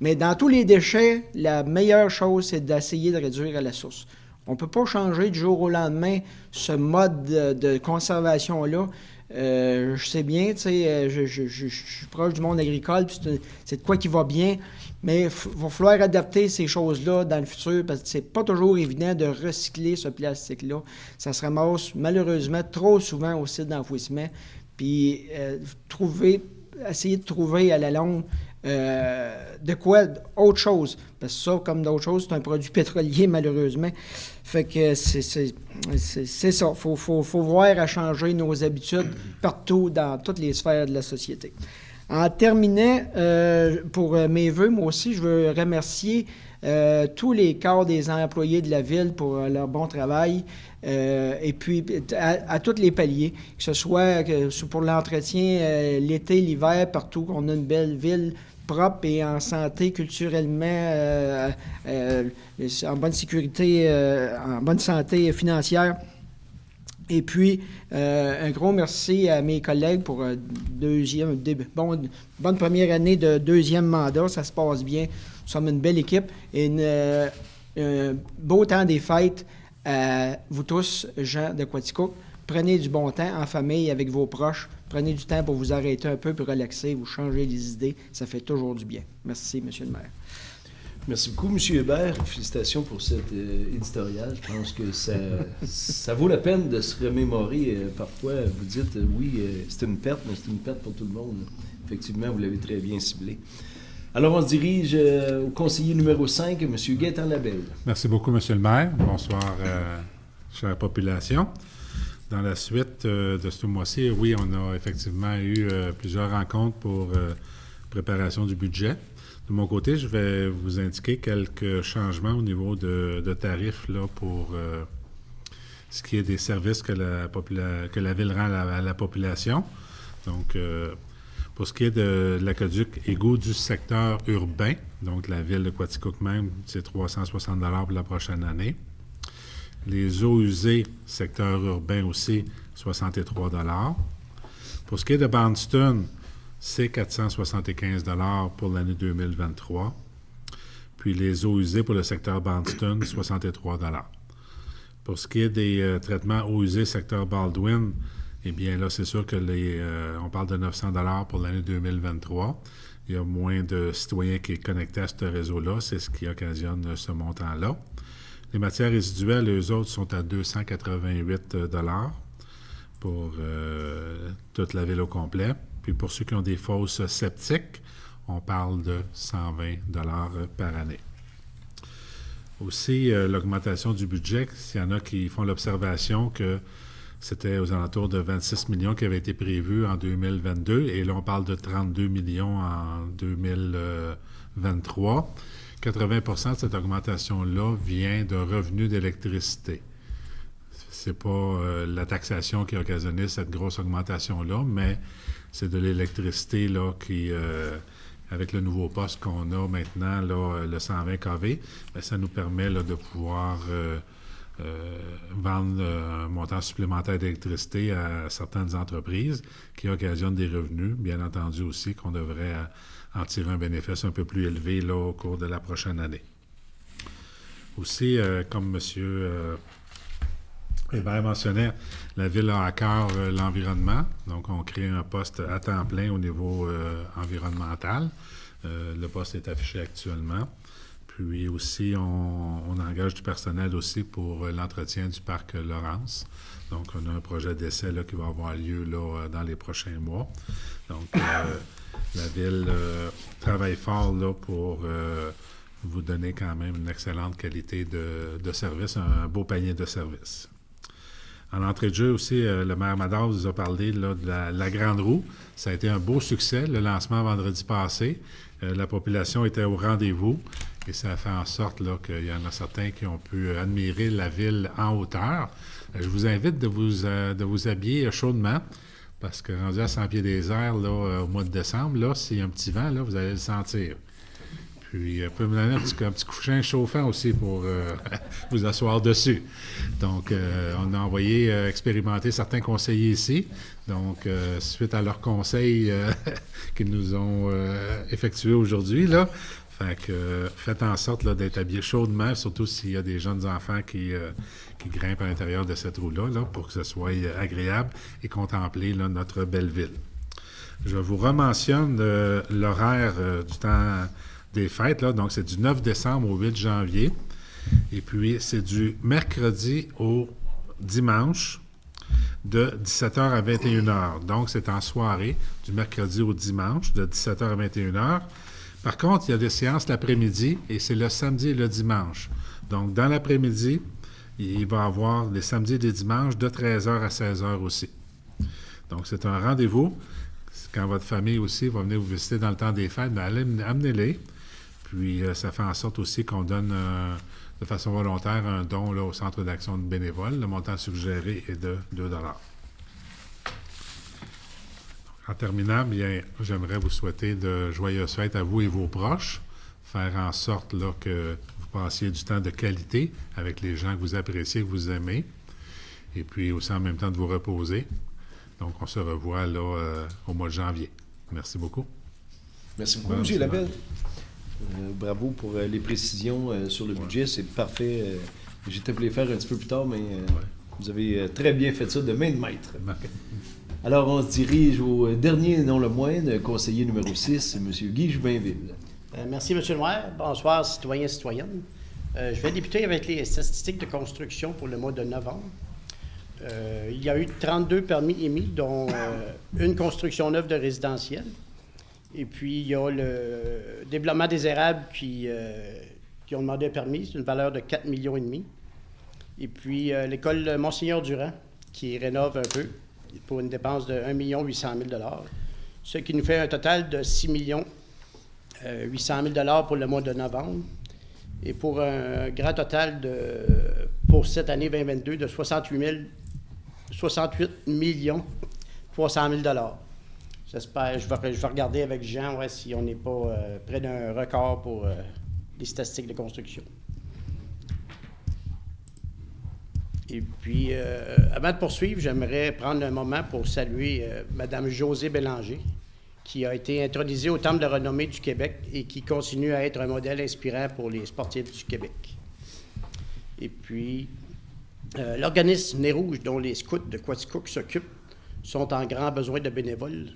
Mais dans tous les déchets, la meilleure chose, c'est d'essayer de réduire à la source. On ne peut pas changer du jour au lendemain ce mode de conservation-là. Je sais bien, tu sais, je suis proche du monde agricole, puis c'est de quoi qui va bien, mais il va falloir adapter ces choses-là dans le futur, parce que c'est pas toujours évident de recycler ce plastique-là. Ça se ramasse malheureusement trop souvent au site d'enfouissement, puis essayer de trouver à la longue de quoi autre chose, parce que ça, comme d'autres choses, c'est un produit pétrolier malheureusement. Fait que c'est ça. Faut voir à changer nos habitudes partout dans toutes les sphères de la société. En terminant, pour mes vœux, moi aussi, je veux remercier tous les corps des employés de la ville pour leur bon travail et puis à tous les paliers, que ce soit pour l'entretien l'été, l'hiver, partout, qu'on a une belle ville propre et en santé culturellement, en bonne sécurité, en bonne santé financière. Et puis, un gros merci à mes collègues pour bonne première année de deuxième mandat. Ça se passe bien. Nous sommes une belle équipe et un beau temps des fêtes à vous tous, gens de Quaticook. Prenez du bon temps en famille avec vos proches. Prenez du temps pour vous arrêter un peu, pour relaxer, vous changer les idées. Ça fait toujours du bien. Merci, M. le maire. Merci beaucoup, M. Hébert. Félicitations pour cet éditorial. Je pense que ça vaut la peine de se remémorer. Parfois, vous dites, oui, c'est une perte, mais c'est une perte pour tout le monde. Effectivement, vous l'avez très bien ciblé. Alors, on se dirige au conseiller numéro 5, M. Gaétan Labelle. Merci beaucoup, M. le maire. Bonsoir, chère population. Dans la suite de ce mois-ci, oui, on a effectivement eu plusieurs rencontres pour préparation du budget. De mon côté, je vais vous indiquer quelques changements au niveau de tarifs là, pour ce qui est des services que la ville rend à la population. Donc, Pour ce qui est de l'aqueduc égout du secteur urbain, donc la ville de Quaticook même, c'est 360 $ pour la prochaine année. Les eaux usées, secteur urbain aussi, 63 $. Pour ce qui est de Barnston, c'est 475 $ pour l'année 2023. Puis les eaux usées pour le secteur Barnston, 63 $. Pour ce qui est des traitements eaux usées secteur Baldwin, eh bien là, c'est sûr que on parle de 900 $ pour l'année 2023. Il y a moins de citoyens qui sont connectés à ce réseau-là. C'est ce qui occasionne ce montant-là. Les matières résiduelles, eux autres, sont à 288 $ pour toute la ville au complet. Puis pour ceux qui ont des fosses septiques, on parle de 120 $ par année. Aussi, l'augmentation du budget, s'il y en a qui font l'observation que c'était aux alentours de 26 millions qui avaient été prévus en 2022, et là, on parle de 32 millions en 2023. 80 % de cette augmentation-là vient de revenus d'électricité. C'est pas la taxation qui a occasionné cette grosse augmentation-là, mais c'est de l'électricité là, qui, avec le nouveau poste qu'on a maintenant, là, le 120 kV, bien, ça nous permet là, de pouvoir vendre un montant supplémentaire d'électricité à certaines entreprises qui occasionnent des revenus, bien entendu aussi qu'on devrait en tirer un bénéfice un peu plus élevé là, au cours de la prochaine année. Aussi, comme M. Hébert mentionnait, la Ville a à cœur l'environnement, donc on crée un poste à temps plein au niveau environnemental. Le poste est affiché actuellement. Puis aussi, on engage du personnel aussi pour l'entretien du parc Laurence. Donc, on a un projet d'essai là, qui va avoir lieu là, dans les prochains mois. Donc, la Ville travaille fort là, pour vous donner quand même une excellente qualité de service, un beau panier de services. En entrée de jeu aussi, le maire Mador vous a parlé là, de la Grande Roue. Ça a été un beau succès, le lancement vendredi passé. La population était au rendez-vous et ça a fait en sorte là, qu'il y en a certains qui ont pu admirer la ville en hauteur. Je vous invite de vous habiller chaudement parce que rendu à 100 pieds des airs là, au mois de décembre, là, s'il y a un petit vent, là, vous allez le sentir. Puis, vous pouvez me donner un petit couchin chauffant aussi pour vous asseoir dessus. Donc, on a envoyé expérimenter certains conseillers ici. Donc, suite à leurs conseils qu'ils nous ont effectués aujourd'hui, là, fait que faites en sorte là, d'être habillés chaudement, surtout s'il y a des jeunes enfants qui grimpent à l'intérieur de cette roue-là, là, pour que ce soit agréable et contempler là, notre belle ville. Je vous rementionne l'horaire du temps des fêtes, là. Donc c'est du 9 décembre au 8 janvier. Et puis, c'est du mercredi au dimanche de 17h à 21h. Donc, c'est en soirée, du mercredi au dimanche, de 17h à 21h. Par contre, il y a des séances l'après-midi et c'est le samedi et le dimanche. Donc, dans l'après-midi, il va y avoir les samedis et les dimanches de 13h à 16h aussi. Donc, c'est un rendez-vous. Quand votre famille aussi va venir vous visiter dans le temps des fêtes, bien, amenez-les. Puis, ça fait en sorte aussi qu'on donne de façon volontaire un don là, au Centre d'action bénévole. Le montant suggéré est de 2 $. En terminant, bien, j'aimerais vous souhaiter de joyeuses fêtes à vous et vos proches. Faire en sorte là, que vous passiez du temps de qualité avec les gens que vous appréciez, que vous aimez. Et puis aussi en même temps de vous reposer. Donc, on se revoit là au mois de janvier. Merci beaucoup. Merci beaucoup, M. Labelle. Bravo pour les précisions sur le budget. C'est parfait. J'étais pour les faire un petit peu plus tard, mais vous avez très bien fait ça de main de maître. Alors, on se dirige au dernier, non le moindre, conseiller numéro 6, M. Guy Joubinville. Merci, M. le maire. Bonsoir, citoyens et citoyennes. Je vais débuter avec les statistiques de construction pour le mois de novembre. Il y a eu 32 permis émis, dont une construction neuve de résidentiel. Et puis, il y a le développement des érables qui ont demandé un permis. C'est une valeur de 4,5 millions. Et puis, l'école Monseigneur-Durand, qui rénove un peu, pour une dépense de 1 800 000 $, ce qui nous fait un total de 6 800 000 $ pour le mois de novembre, et pour un grand total pour cette année 2022 de 68 300 000 $. J'espère, je vais regarder avec Jean si on n'est pas près d'un record pour les statistiques de construction. Et puis, avant de poursuivre, j'aimerais prendre un moment pour saluer Mme Josée Bélanger, qui a été intronisée au Temple de la renommée du Québec et qui continue à être un modèle inspirant pour les sportifs du Québec. Et puis, l'organisme Nez Rouge, dont les scouts de Quaticook s'occupent, sont en grand besoin de bénévoles.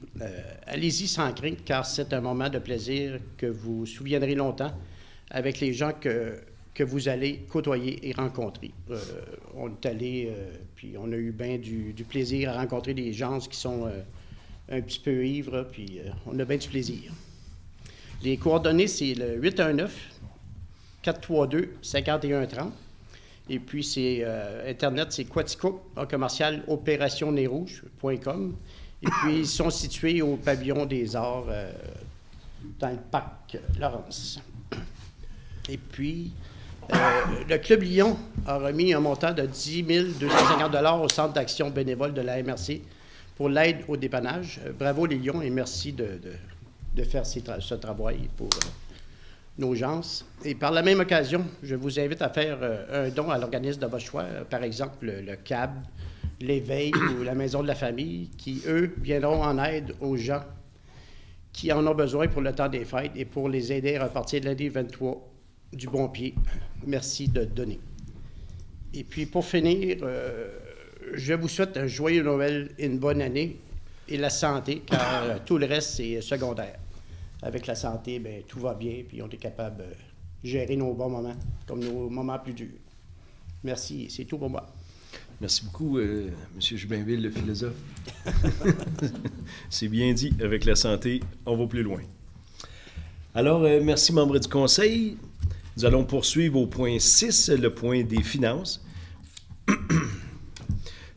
Allez-y sans crainte, car c'est un moment de plaisir que vous vous souviendrez longtemps avec les gens que vous allez côtoyer et rencontrer. On est allé, puis on a eu bien du plaisir à rencontrer des gens qui sont un petit peu ivres, puis on a bien du plaisir. Les coordonnées, c'est le 819-432-5130. Et puis, c'est Internet, c'est Quaticook, commercial opérationnezrouges.com. Et puis, ils sont situés au pavillon des Arts dans le parc Laurence. Et puis, le Club Lyon a remis un montant de 10 250 $ au Centre d'action bénévole de la MRC pour l'aide au dépannage. Bravo les Lions et merci de faire ce travail pour nos gens. Et par la même occasion, je vous invite à faire un don à l'organisme de votre choix, par exemple le CAB, l'Éveil ou la Maison de la Famille, qui, eux, viendront en aide aux gens qui en ont besoin pour le temps des fêtes et pour les aider à repartir de l'année 23 du bon pied. Merci de donner. Et puis, pour finir, je vous souhaite un joyeux Noël et une bonne année et la santé, car tout le reste, c'est secondaire. Avec la santé, bien, tout va bien, puis on est capable de gérer nos bons moments, comme nos moments plus durs. Merci, c'est tout pour moi. Merci beaucoup, M. Jubinville, le philosophe. C'est bien dit, avec la santé, on va plus loin. Alors, merci, membres du Conseil. Nous allons poursuivre au point 6, le point des finances.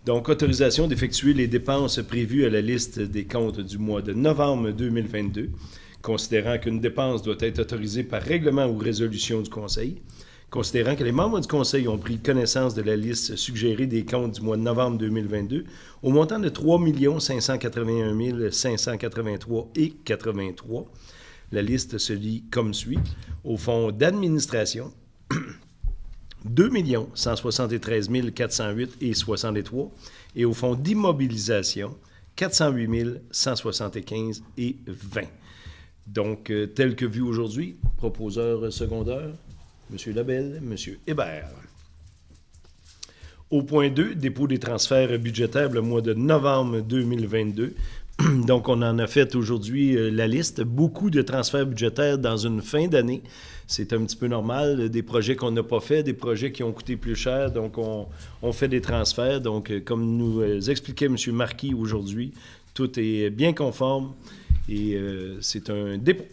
Donc, autorisation d'effectuer les dépenses prévues à la liste des comptes du mois de novembre 2022, considérant qu'une dépense doit être autorisée par règlement ou résolution du Conseil, considérant que les membres du Conseil ont pris connaissance de la liste suggérée des comptes du mois de novembre 2022 au montant de 3 581 583,83. La liste se lit comme suit. Au fonds d'administration, 2 173 408,63 et au fonds d'immobilisation, 408 175,20. Donc, tel que vu aujourd'hui, proposeur secondaire, M. Labelle, M. Hébert. Au point 2, dépôt des transferts budgétaires le mois de novembre 2022. Donc, on en a fait aujourd'hui la liste. Beaucoup de transferts budgétaires dans une fin d'année. C'est un petit peu normal. Des projets qu'on n'a pas fait, des projets qui ont coûté plus cher. Donc, on fait des transferts. Donc, comme nous expliquait M. Marquis aujourd'hui, tout est bien conforme et c'est un dépôt.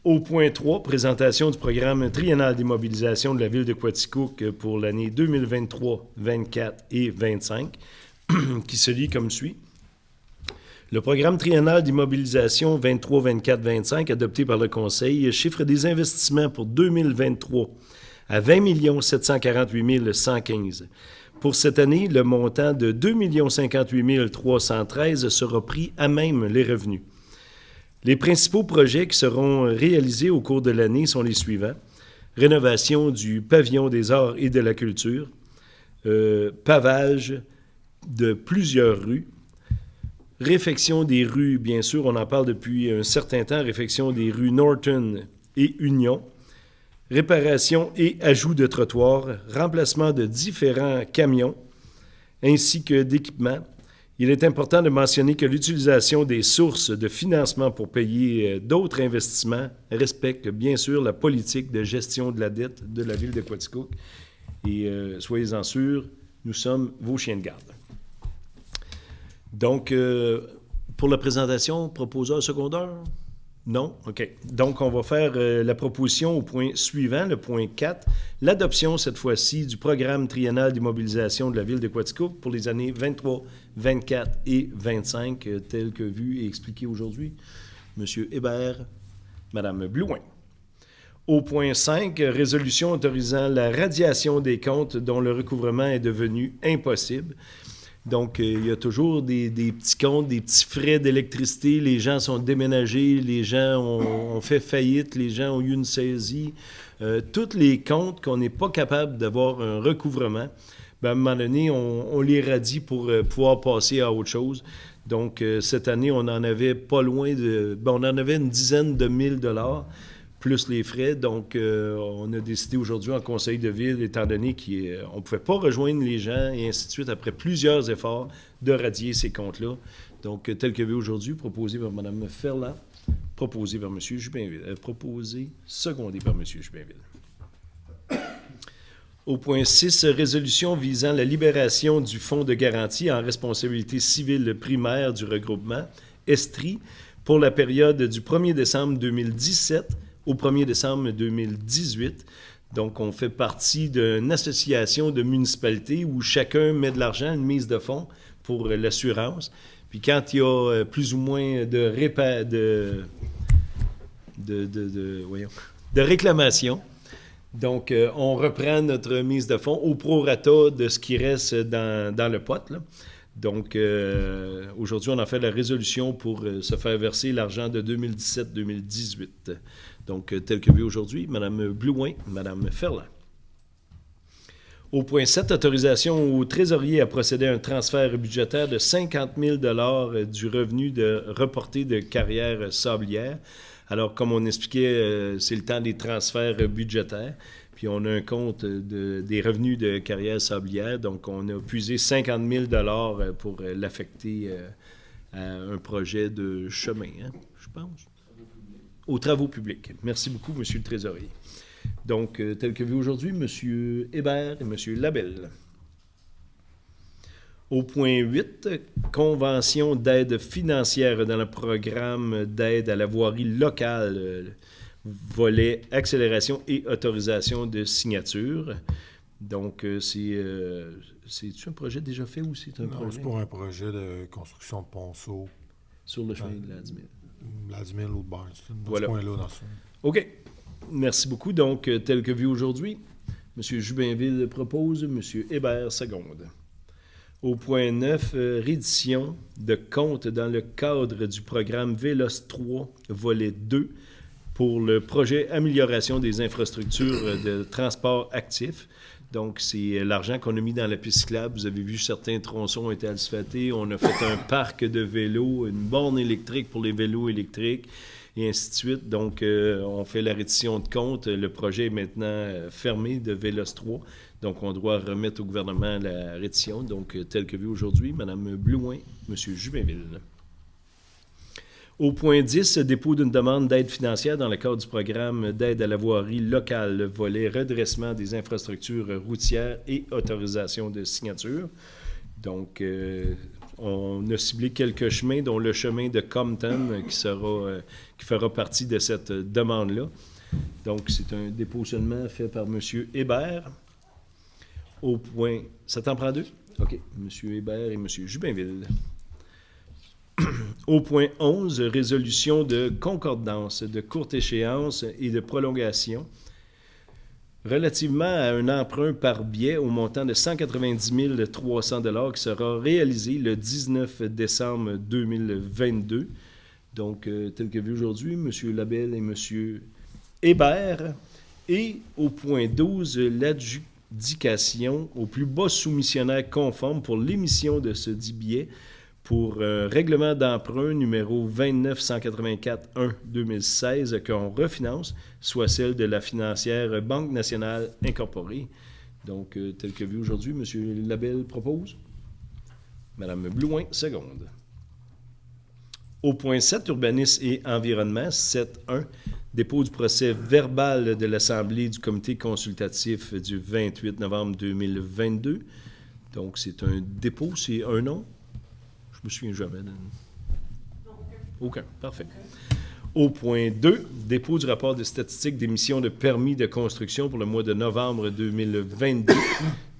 Au point 3, présentation du programme triennal d'immobilisation de la ville de Quaticook pour l'année 2023, 24 et 25, qui se lit comme suit. Le programme triennal d'immobilisation 23, 24, 25, adopté par le Conseil, chiffre des investissements pour 2023 à 20 748 115. Pour cette année, le montant de 2 058 313 sera pris à même les revenus. Les principaux projets qui seront réalisés au cours de l'année sont les suivants. Rénovation du pavillon des arts et de la culture, pavage de plusieurs rues, réfection des rues, bien sûr, on en parle depuis un certain temps, réfection des rues Norton et Union, réparation et ajout de trottoirs, remplacement de différents camions, ainsi que d'équipements. Il est important de mentionner que l'utilisation des sources de financement pour payer d'autres investissements respecte bien sûr la politique de gestion de la dette de la ville de Quaticook. Et soyez-en sûrs, nous sommes vos chiens de garde. Donc, pour la présentation, proposeur secondaire? Non? OK. Donc, on va faire la proposition au point suivant, le point 4, l'adoption, cette fois-ci, du programme triennal d'immobilisation de la ville de Quaticook pour les années 23, 24 et 25, tel que vu et expliqué aujourd'hui. M. Hébert, Mme Blouin. Au point 5, résolution autorisant la radiation des comptes dont le recouvrement est devenu impossible. Donc, il y a toujours des petits comptes, des petits frais d'électricité. Les gens sont déménagés, les gens ont fait faillite, les gens ont eu une saisie. Tous les comptes qu'on n'est pas capable d'avoir un recouvrement, à un moment donné, on les radie pour pouvoir passer à autre chose. Donc, cette année, on en avait pas loin de... on en avait une dizaine de mille dollars, plus les frais. Donc, on a décidé aujourd'hui en conseil de ville, étant donné qu'on ne pouvait pas rejoindre les gens et ainsi de suite, après plusieurs efforts, de radier ces comptes-là. Donc, tel que vu aujourd'hui, proposé par Mme Ferland, proposé par M. Jubinville. Proposé, secondé par M. Jubinville. Au point 6, résolution visant la libération du fonds de garantie en responsabilité civile primaire du regroupement, ESTRI, pour la période du 1er décembre 2017 au 1er décembre 2018. Donc, on fait partie d'une association de municipalités où chacun met de l'argent, une mise de fonds pour l'assurance. Puis quand il y a plus ou moins de réclamations, donc on reprend notre mise de fonds au prorata de ce qui reste dans le pot, là. Donc, aujourd'hui, on a fait la résolution pour se faire verser l'argent de 2017-2018. Donc, tel que vu aujourd'hui, Mme Blouin, Mme Ferland. Au point 7, autorisation au trésorier à procéder à un transfert budgétaire de 50 000 $ du revenu de reporté de carrière sablière. Alors, comme on expliquait, c'est le temps des transferts budgétaires. Puis, on a un compte des revenus de carrière sablière. Donc, on a puisé 50 000 $ pour l'affecter à un projet de chemin, hein, je pense. Aux travaux publics. Merci beaucoup, M. le Trésorier. Donc, tel que vu aujourd'hui, M. Hébert et M. Labelle. Au point 8, convention d'aide financière dans le programme d'aide à la voirie locale, volet accélération et autorisation de signature. Donc, c'est-tu un projet déjà fait ou c'est un projet? C'est pour un projet de construction de ponceau. Sur le chemin de la 10 000. La 10 000 ou de Barnes, dans voilà. ce point-là. Dans ce... OK. Merci beaucoup. Donc, tel que vu aujourd'hui, M. Jubinville propose, M. Hébert seconde. Au point 9, reddition de compte dans le cadre du programme VELOS 3, volet 2, pour le projet Amélioration des infrastructures de transport actif. Donc, c'est l'argent qu'on a mis dans la piste cyclable. Vous avez vu, certains tronçons ont été asphaltés. On a fait un parc de vélos, une borne électrique pour les vélos électriques, et ainsi de suite. Donc, on fait la reddition de compte. Le projet est maintenant fermé de VELOS 3. Donc, on doit remettre au gouvernement la reddition. Donc, tel que vu aujourd'hui, Mme Blouin, M. Jubinville. Au point 10, dépôt d'une demande d'aide financière dans le cadre du programme d'aide à la voirie locale, volet redressement des infrastructures routières et autorisation de signature. Donc, on a ciblé quelques chemins, dont le chemin de Compton qui fera partie de cette demande-là. Donc, c'est un dépôt seulement fait par M. Hébert. Au point... Ça t'en prend deux? OK. M. Hébert et M. Jubinville. Au point 11, résolution de concordance de courte échéance et de prolongation relativement à un emprunt par biais au montant de 190 300 $ qui sera réalisé le 19 décembre 2022. Donc, tel que vu aujourd'hui, M. Labelle et M. Hébert. Et au point 12, l'adjudication au plus bas soumissionnaire conforme pour l'émission de ce dit billet pour règlement d'emprunt numéro 2984-1-2016 qu'on refinance, soit celle de la financière Banque nationale incorporée. Donc, tel que vu aujourd'hui, M. Labelle propose. Mme Blouin, seconde. Au point 7, urbanisme et environnement, 7.1, dépôt du procès verbal de l'Assemblée du comité consultatif du 28 novembre 2022. Donc, c'est un dépôt, c'est un nom? Je me souviens jamais. Aucun. Parfait. Au point 2, dépôt du rapport de statistiques d'émission de permis de construction pour le mois de novembre 2022.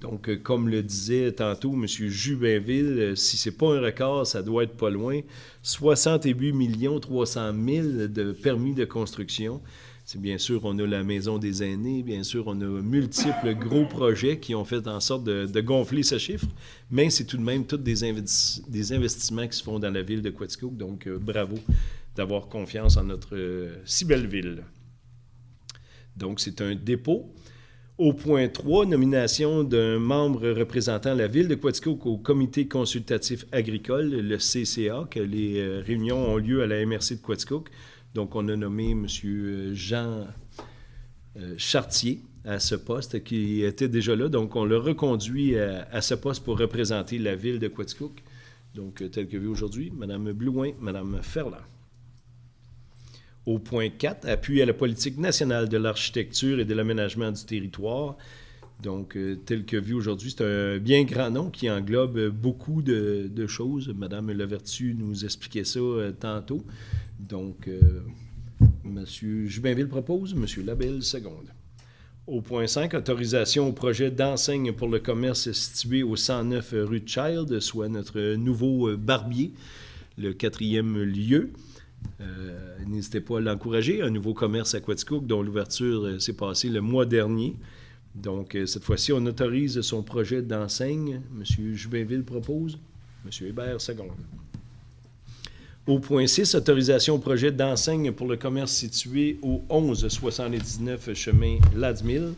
Donc, comme le disait tantôt M. Jubinville, si ce n'est pas un record, ça doit être pas loin. 68 300 000 de permis de construction. C'est bien sûr, on a la Maison des aînés, bien sûr, on a multiples gros projets qui ont fait en sorte de gonfler ce chiffre, mais c'est tout de même tous des investissements qui se font dans la ville de Quaticook, donc bravo d'avoir confiance en notre si belle ville. Donc, c'est un dépôt. Au point 3, nomination d'un membre représentant la ville de Quaticook au comité consultatif agricole, le CCA, que les réunions ont lieu à la MRC de Quaticook. Donc, on a nommé M. Jean Chartier à ce poste, qui était déjà là. Donc, on l'a reconduit à ce poste pour représenter la ville de Quaticook. Donc, tel que vu aujourd'hui, Mme Blouin, Mme Ferland. Au point 4, appui à la politique nationale de l'architecture et de l'aménagement du territoire. Donc, tel que vu aujourd'hui, c'est un bien grand nom qui englobe beaucoup de choses. Mme Levertu nous expliquait ça tantôt. Donc, M. Jubinville propose, M. Labelle seconde. Au point 5, autorisation au projet d'enseigne pour le commerce situé au 109 rue de Child, soit notre nouveau barbier, le 4e lieu. N'hésitez pas à l'encourager. Un nouveau commerce à Quaticook dont l'ouverture s'est passée le mois dernier. Donc, cette fois-ci, on autorise son projet d'enseigne. M. Jubinville propose. M. Hébert seconde. Au point 6, autorisation au projet d'enseigne pour le commerce situé au 1179 chemin Ladmille.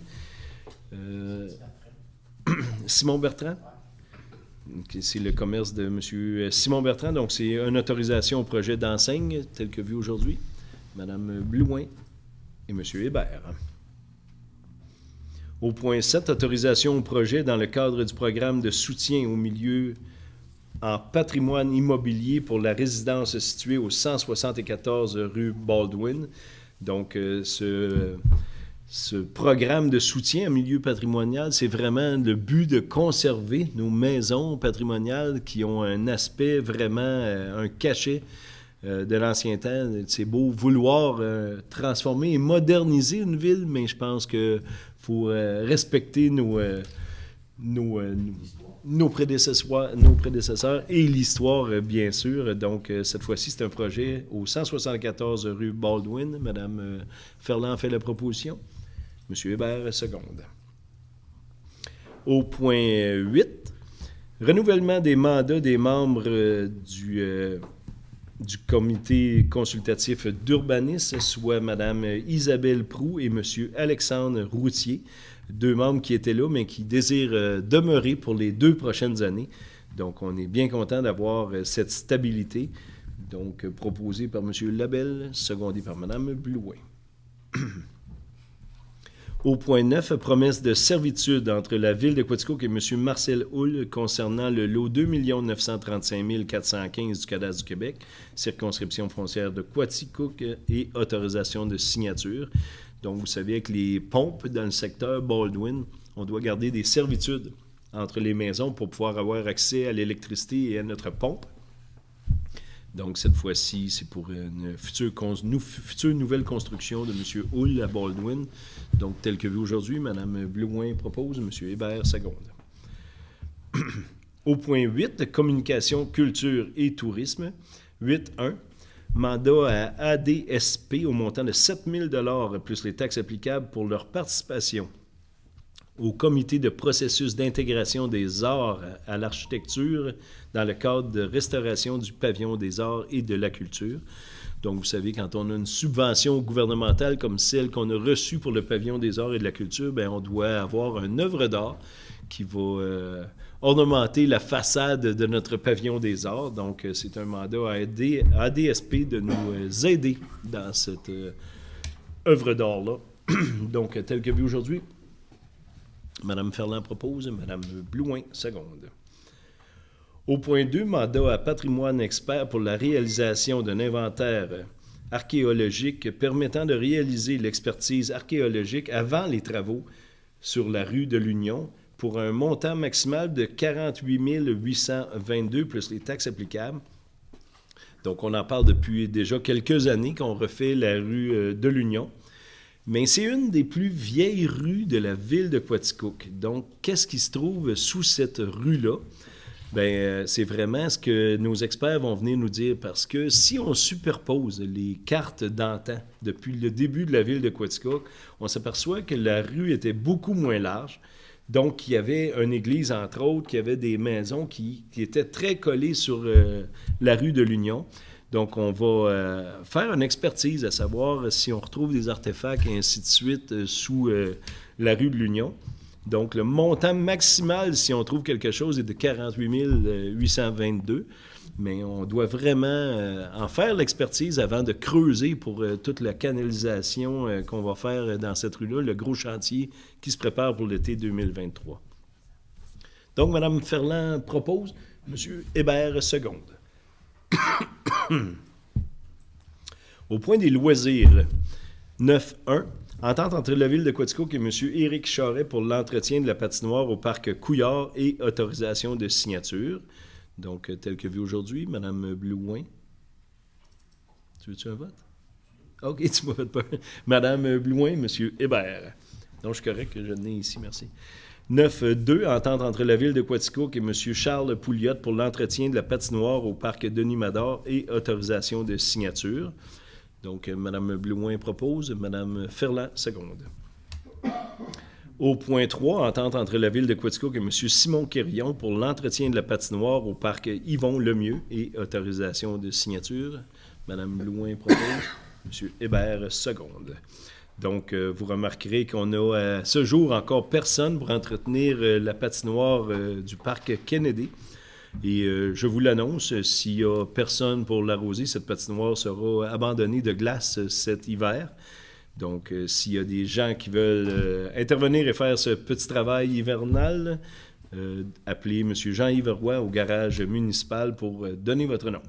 Simon Bertrand. C'est le commerce de M. Simon Bertrand. Donc, c'est une autorisation au projet d'enseigne, tel que vu aujourd'hui. Mme Blouin et M. Hébert. Au point 7, autorisation au projet dans le cadre du programme de soutien au milieu en patrimoine immobilier pour la résidence située au 174 rue Baldwin. Donc, ce programme de soutien en milieu patrimonial, c'est vraiment le but de conserver nos maisons patrimoniales qui ont un aspect vraiment, un cachet de l'ancien temps. C'est beau vouloir transformer et moderniser une ville, mais je pense qu'il faut respecter nos prédécesseurs et l'histoire, bien sûr. Donc, cette fois-ci, c'est un projet au 174 rue Baldwin. Mme Ferland fait la proposition. M. Hébert, seconde. Au point 8, renouvellement des mandats des membres du comité consultatif d'urbanisme, soit Mme Isabelle Proux et M. Alexandre Routier, deux membres qui étaient là, mais qui désirent demeurer pour les 2 prochaines années. Donc, on est bien content d'avoir cette stabilité. Donc, proposé par M. Labelle, secondé par Mme Blouin. Au point 9, promesse de servitude entre la Ville de Quaticook et M. Marcel Houle concernant le lot 2 935 415 du Cadastre du Québec, circonscription foncière de Quaticook et autorisation de signature. Donc, vous savez, avec les pompes dans le secteur Baldwin, on doit garder des servitudes entre les maisons pour pouvoir avoir accès à l'électricité et à notre pompe. Donc, cette fois-ci, c'est pour une future nouvelle construction de M. Houle à Baldwin. Donc, tel que vu aujourd'hui, Mme Blouin propose, M. Hébert seconde. Au point 8, communication, culture et tourisme. 8.1, mandat à ADSP au montant de 7 000 plus les taxes applicables pour leur participation au comité de processus d'intégration des arts à l'architecture dans le cadre de restauration du pavillon des arts et de la culture. Donc, vous savez, quand on a une subvention gouvernementale comme celle qu'on a reçue pour le pavillon des arts et de la culture, bien, on doit avoir une œuvre d'art qui va ornementer la façade de notre pavillon des arts. Donc, c'est un mandat à ADSP de nous aider dans cette œuvre d'art-là. Donc, tel que vu aujourd'hui, Mme Ferland propose, Mme Blouin seconde. Au point 2, mandat à Patrimoine Expert pour la réalisation d'un inventaire archéologique permettant de réaliser l'expertise archéologique avant les travaux sur la rue de l'Union pour un montant maximal de 48 822 plus les taxes applicables. Donc, on en parle depuis déjà quelques années qu'on refait la rue de l'Union. Mais c'est une des plus vieilles rues de la ville de Quaticook. Donc, qu'est-ce qui se trouve sous cette rue-là? C'est vraiment ce que nos experts vont venir nous dire, parce que si on superpose les cartes d'antan depuis le début de la ville de Quaticook, on s'aperçoit que la rue était beaucoup moins large. Donc, il y avait une église, entre autres, qui avait des maisons qui étaient très collées sur la rue de l'Union. Donc, on va faire une expertise à savoir si on retrouve des artefacts et ainsi de suite sous la rue de l'Union. Donc, le montant maximal, si on trouve quelque chose, est de 48 822. Mais on doit vraiment en faire l'expertise avant de creuser pour toute la canalisation qu'on va faire dans cette rue-là, le gros chantier qui se prépare pour l'été 2023. Donc, Mme Ferland propose, M. Hébert seconde. Au point des loisirs, 9.1. Entente entre la Ville de Quaticook et M. Éric Charret pour l'entretien de la patinoire au parc Couillard et autorisation de signature. Donc, tel que vu aujourd'hui, Mme Blouin. Tu veux-tu un vote? OK, tu m'as fait peur. Mme Blouin, M. Hébert. Donc, je suis correct que je l'ai ici, merci. 9.2. Entente entre la Ville de Quaticook et M. Charles Pouliot pour l'entretien de la patinoire au parc Denis-Mador et autorisation de signature. Donc, Mme Blouin propose, Mme Ferland seconde. Au point 3, entente entre la Ville de Quaticook et M. Simon Quirion pour l'entretien de la patinoire au parc Yvon Lemieux et autorisation de signature. Mme Blouin propose, M. Hébert seconde. Donc, vous remarquerez qu'on a à ce jour encore personne pour entretenir la patinoire du parc Kennedy. Et je vous l'annonce, s'il n'y a personne pour l'arroser, cette patinoire sera abandonnée de glace cet hiver. Donc, s'il y a des gens qui veulent intervenir et faire ce petit travail hivernal, appelez M. Jean-Yves Roy au garage municipal pour donner votre nom.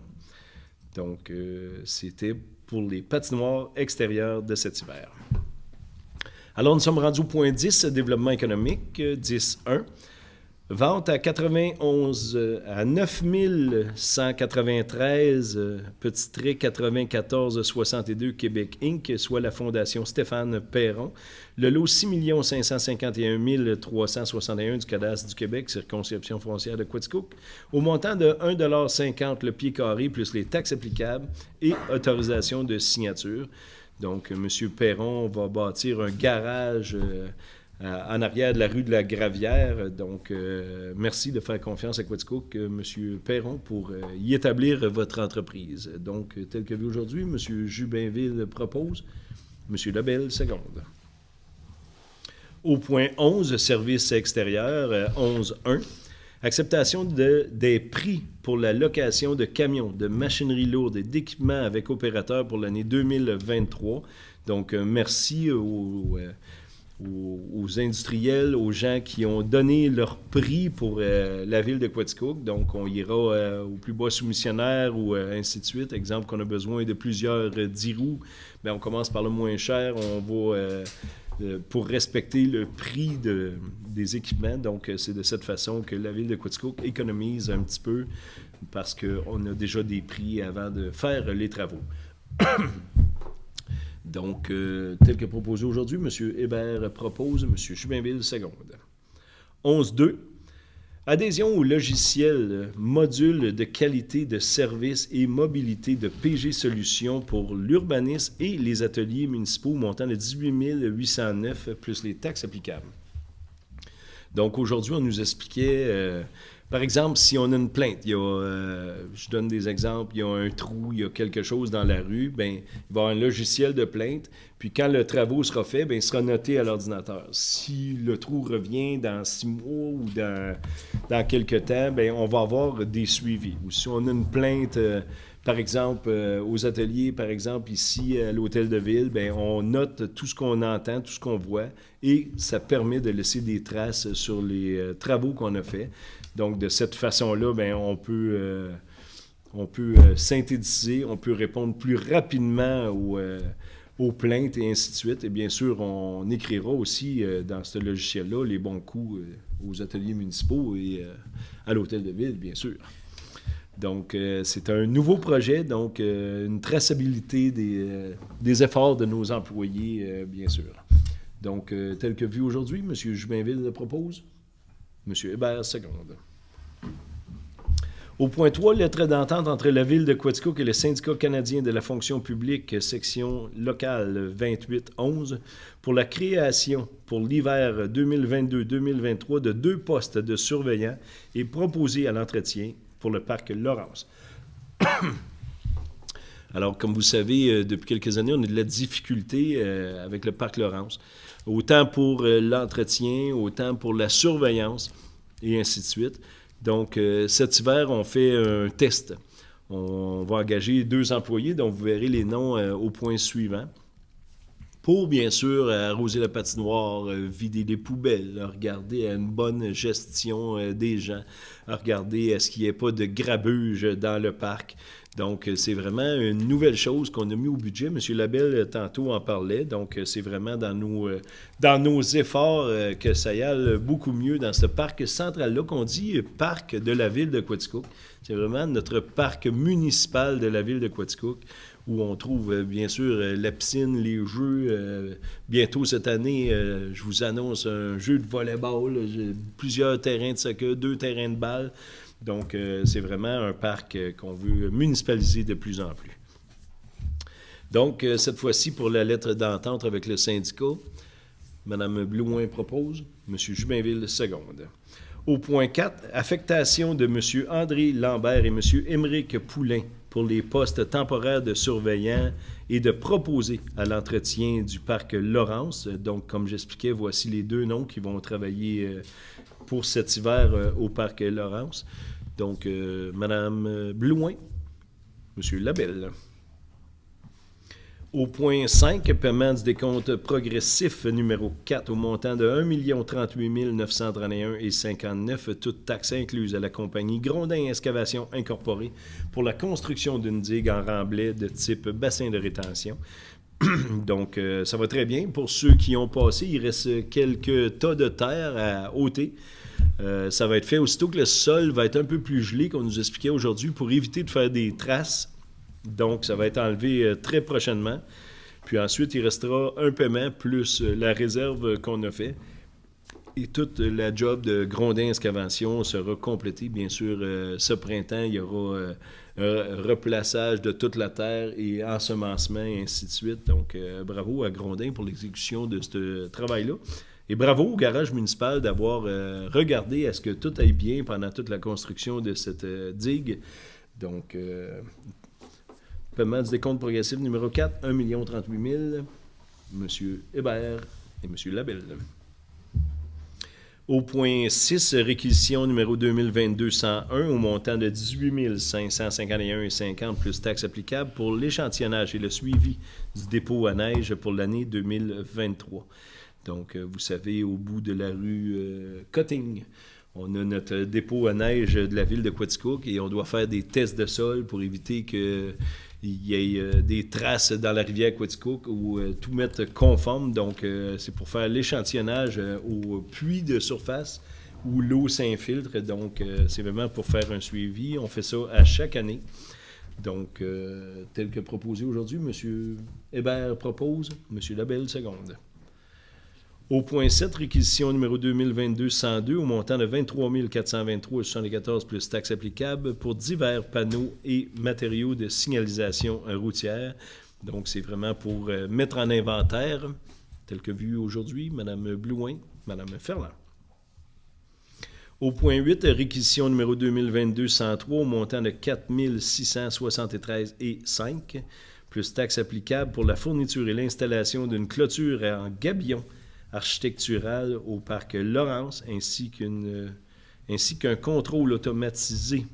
Donc, c'était pour les patinoires extérieures de cet hiver. Alors, nous sommes rendus au point 10, développement économique, 10.1. Vente à 9 193, petit trait 9462 Québec Inc., soit la Fondation Stéphane Perron. Le lot 6 551 361 du cadastre du Québec, circonscription foncière de Quaticook, au montant de 1,50 $ le pied carré plus les taxes applicables et autorisation de signature. Donc, M. Perron va bâtir un garage en arrière de la rue de la Gravière. Donc, merci de faire confiance à Quaticook, M. Perron, pour y établir votre entreprise. Donc, tel que vu aujourd'hui, M. Jubinville propose, M. Lebel seconde. Au point 11, services extérieurs, 11.1. Acceptation des prix pour la location de camions, de machinerie lourde et d'équipements avec opérateurs pour l'année 2023. Donc, merci aux industriels, aux gens qui ont donné leur prix pour la ville de Quaticook. Donc, on ira au plus bas soumissionnaire ou ainsi de suite. Exemple, qu'on a besoin de plusieurs 10 roues, bien, on commence par le moins cher. On va pour respecter le prix des équipements. Donc, c'est de cette façon que la ville de Quaticook économise un petit peu parce qu'on a déjà des prix avant de faire les travaux. Donc, tel que proposé aujourd'hui, M. Hébert propose, M. Jubinville seconde. 11.2. Adhésion au logiciel module de qualité de service et mobilité de PG Solutions pour l'urbanisme et les ateliers municipaux montant de 18 809 plus les taxes applicables. Donc, aujourd'hui, on nous expliquait... par exemple, si on a une plainte, je donne des exemples, il y a un trou, il y a quelque chose dans la rue, bien, il va y avoir un logiciel de plainte, puis quand le travaux sera fait, bien, il sera noté à l'ordinateur. Si le trou revient dans 6 mois ou dans quelques temps, bien, on va avoir des suivis. Ou si on a une plainte, par exemple, aux ateliers, par exemple, ici à l'Hôtel de Ville, bien, on note tout ce qu'on entend, tout ce qu'on voit, et ça permet de laisser des traces sur les travaux qu'on a faits. Donc, de cette façon-là, bien, on peut synthétiser, on peut répondre plus rapidement aux plaintes et ainsi de suite. Et bien sûr, on écrira aussi dans ce logiciel-là les bons coups aux ateliers municipaux et à l'Hôtel de Ville, bien sûr. Donc, c'est un nouveau projet, donc une traçabilité des efforts de nos employés, bien sûr. Donc, tel que vu aujourd'hui, M. Jubinville le propose. M. Hébert, seconde. Au point 3, lettre d'entente entre la Ville de Quaticook et le Syndicat canadien de la fonction publique, section locale 2811, pour la création pour l'hiver 2022-2023 de 2 postes de surveillants et proposés à l'entretien pour le parc Laurence. Alors, comme vous savez, depuis quelques années, on a de la difficulté avec le parc Laurence, autant pour l'entretien, autant pour la surveillance, et ainsi de suite. Donc, cet hiver, on fait un test. On va engager 2 employés, dont vous verrez les noms au point suivant, pour, bien sûr, arroser la patinoire, vider les poubelles, regarder à une bonne gestion des gens, regarder à ce qu'il n'y ait pas de grabuge dans le parc. Donc, c'est vraiment une nouvelle chose qu'on a mis au budget. M. Labelle, tantôt, en parlait. Donc, c'est vraiment dans nos efforts que ça y aille beaucoup mieux dans ce parc central-là, qu'on dit parc de la ville de Quaticook. C'est vraiment notre parc municipal de la ville de Quaticook, où on trouve, bien sûr, la piscine, les jeux. Bientôt, cette année, je vous annonce un jeu de volleyball, plusieurs terrains de soccer, 2 terrains de balle. Donc, c'est vraiment un parc qu'on veut municipaliser de plus en plus. Donc, cette fois-ci, pour la lettre d'entente avec le syndicat, Mme Blouin propose, M. Jubinville seconde. Au point 4, affectation de M. André Lambert et M. Émeric Poulain pour les postes temporaires de surveillants et de proposer à l'entretien du parc Laurence. Donc, comme j'expliquais, voici les 2 noms qui vont travailler pour cet hiver au parc Laurence. Donc, Mme Blouin, M. Labelle. Au point 5, paiement du décompte progressif numéro 4 au montant de 1 038 931,59 toutes taxes incluses à la compagnie Grondin Excavation Incorporée pour la construction d'une digue en remblai de type bassin de rétention. Donc, ça va très bien. Pour ceux qui ont passé, il reste quelques tas de terre à ôter. Ça va être fait aussitôt que le sol va être un peu plus gelé, qu'on nous expliquait aujourd'hui, pour éviter de faire des traces. Donc, ça va être enlevé très prochainement. Puis ensuite, il restera un paiement plus la réserve qu'on a fait. Et toute la job de Grondin Excavation sera complétée. Bien sûr, ce printemps, il y aura replaçage de toute la terre et ensemencement et ainsi de suite. Donc, bravo à Grondin pour l'exécution de ce travail-là. Et bravo au garage municipal d'avoir regardé à ce que tout aille bien pendant toute la construction de cette digue. Donc, paiement du décompte progressif numéro 4, 1 038 000, M. Hébert et M. Labelle. Au point 6, réquisition numéro 2022-101 au montant de 18 551,50 plus taxes applicables pour l'échantillonnage et le suivi du dépôt à neige pour l'année 2023. Donc, vous savez, au bout de la rue Cotting, on a notre dépôt à neige de la ville de Quaticook et on doit faire des tests de sol pour éviter qu'il y ait des traces dans la rivière Quaticook ou tout mettre conforme. Donc, c'est pour faire l'échantillonnage au puits de surface où l'eau s'infiltre. Donc, c'est vraiment pour faire un suivi. On fait ça à chaque année. Donc, tel que proposé aujourd'hui, M. Hébert propose, M. Labelle seconde. Au point 7, réquisition numéro 2022-102 au montant de 23 423,74 plus taxes applicables pour divers panneaux et matériaux de signalisation routière. Donc, c'est vraiment pour mettre en inventaire, tel que vu aujourd'hui, Mme Blouin, Mme Ferland. Au point 8, réquisition numéro 2022-103 au montant de 4 673,5 plus taxes applicables pour la fourniture et l'installation d'une clôture en gabion architecturale au parc Laurence, ainsi qu'un contrôle automatisé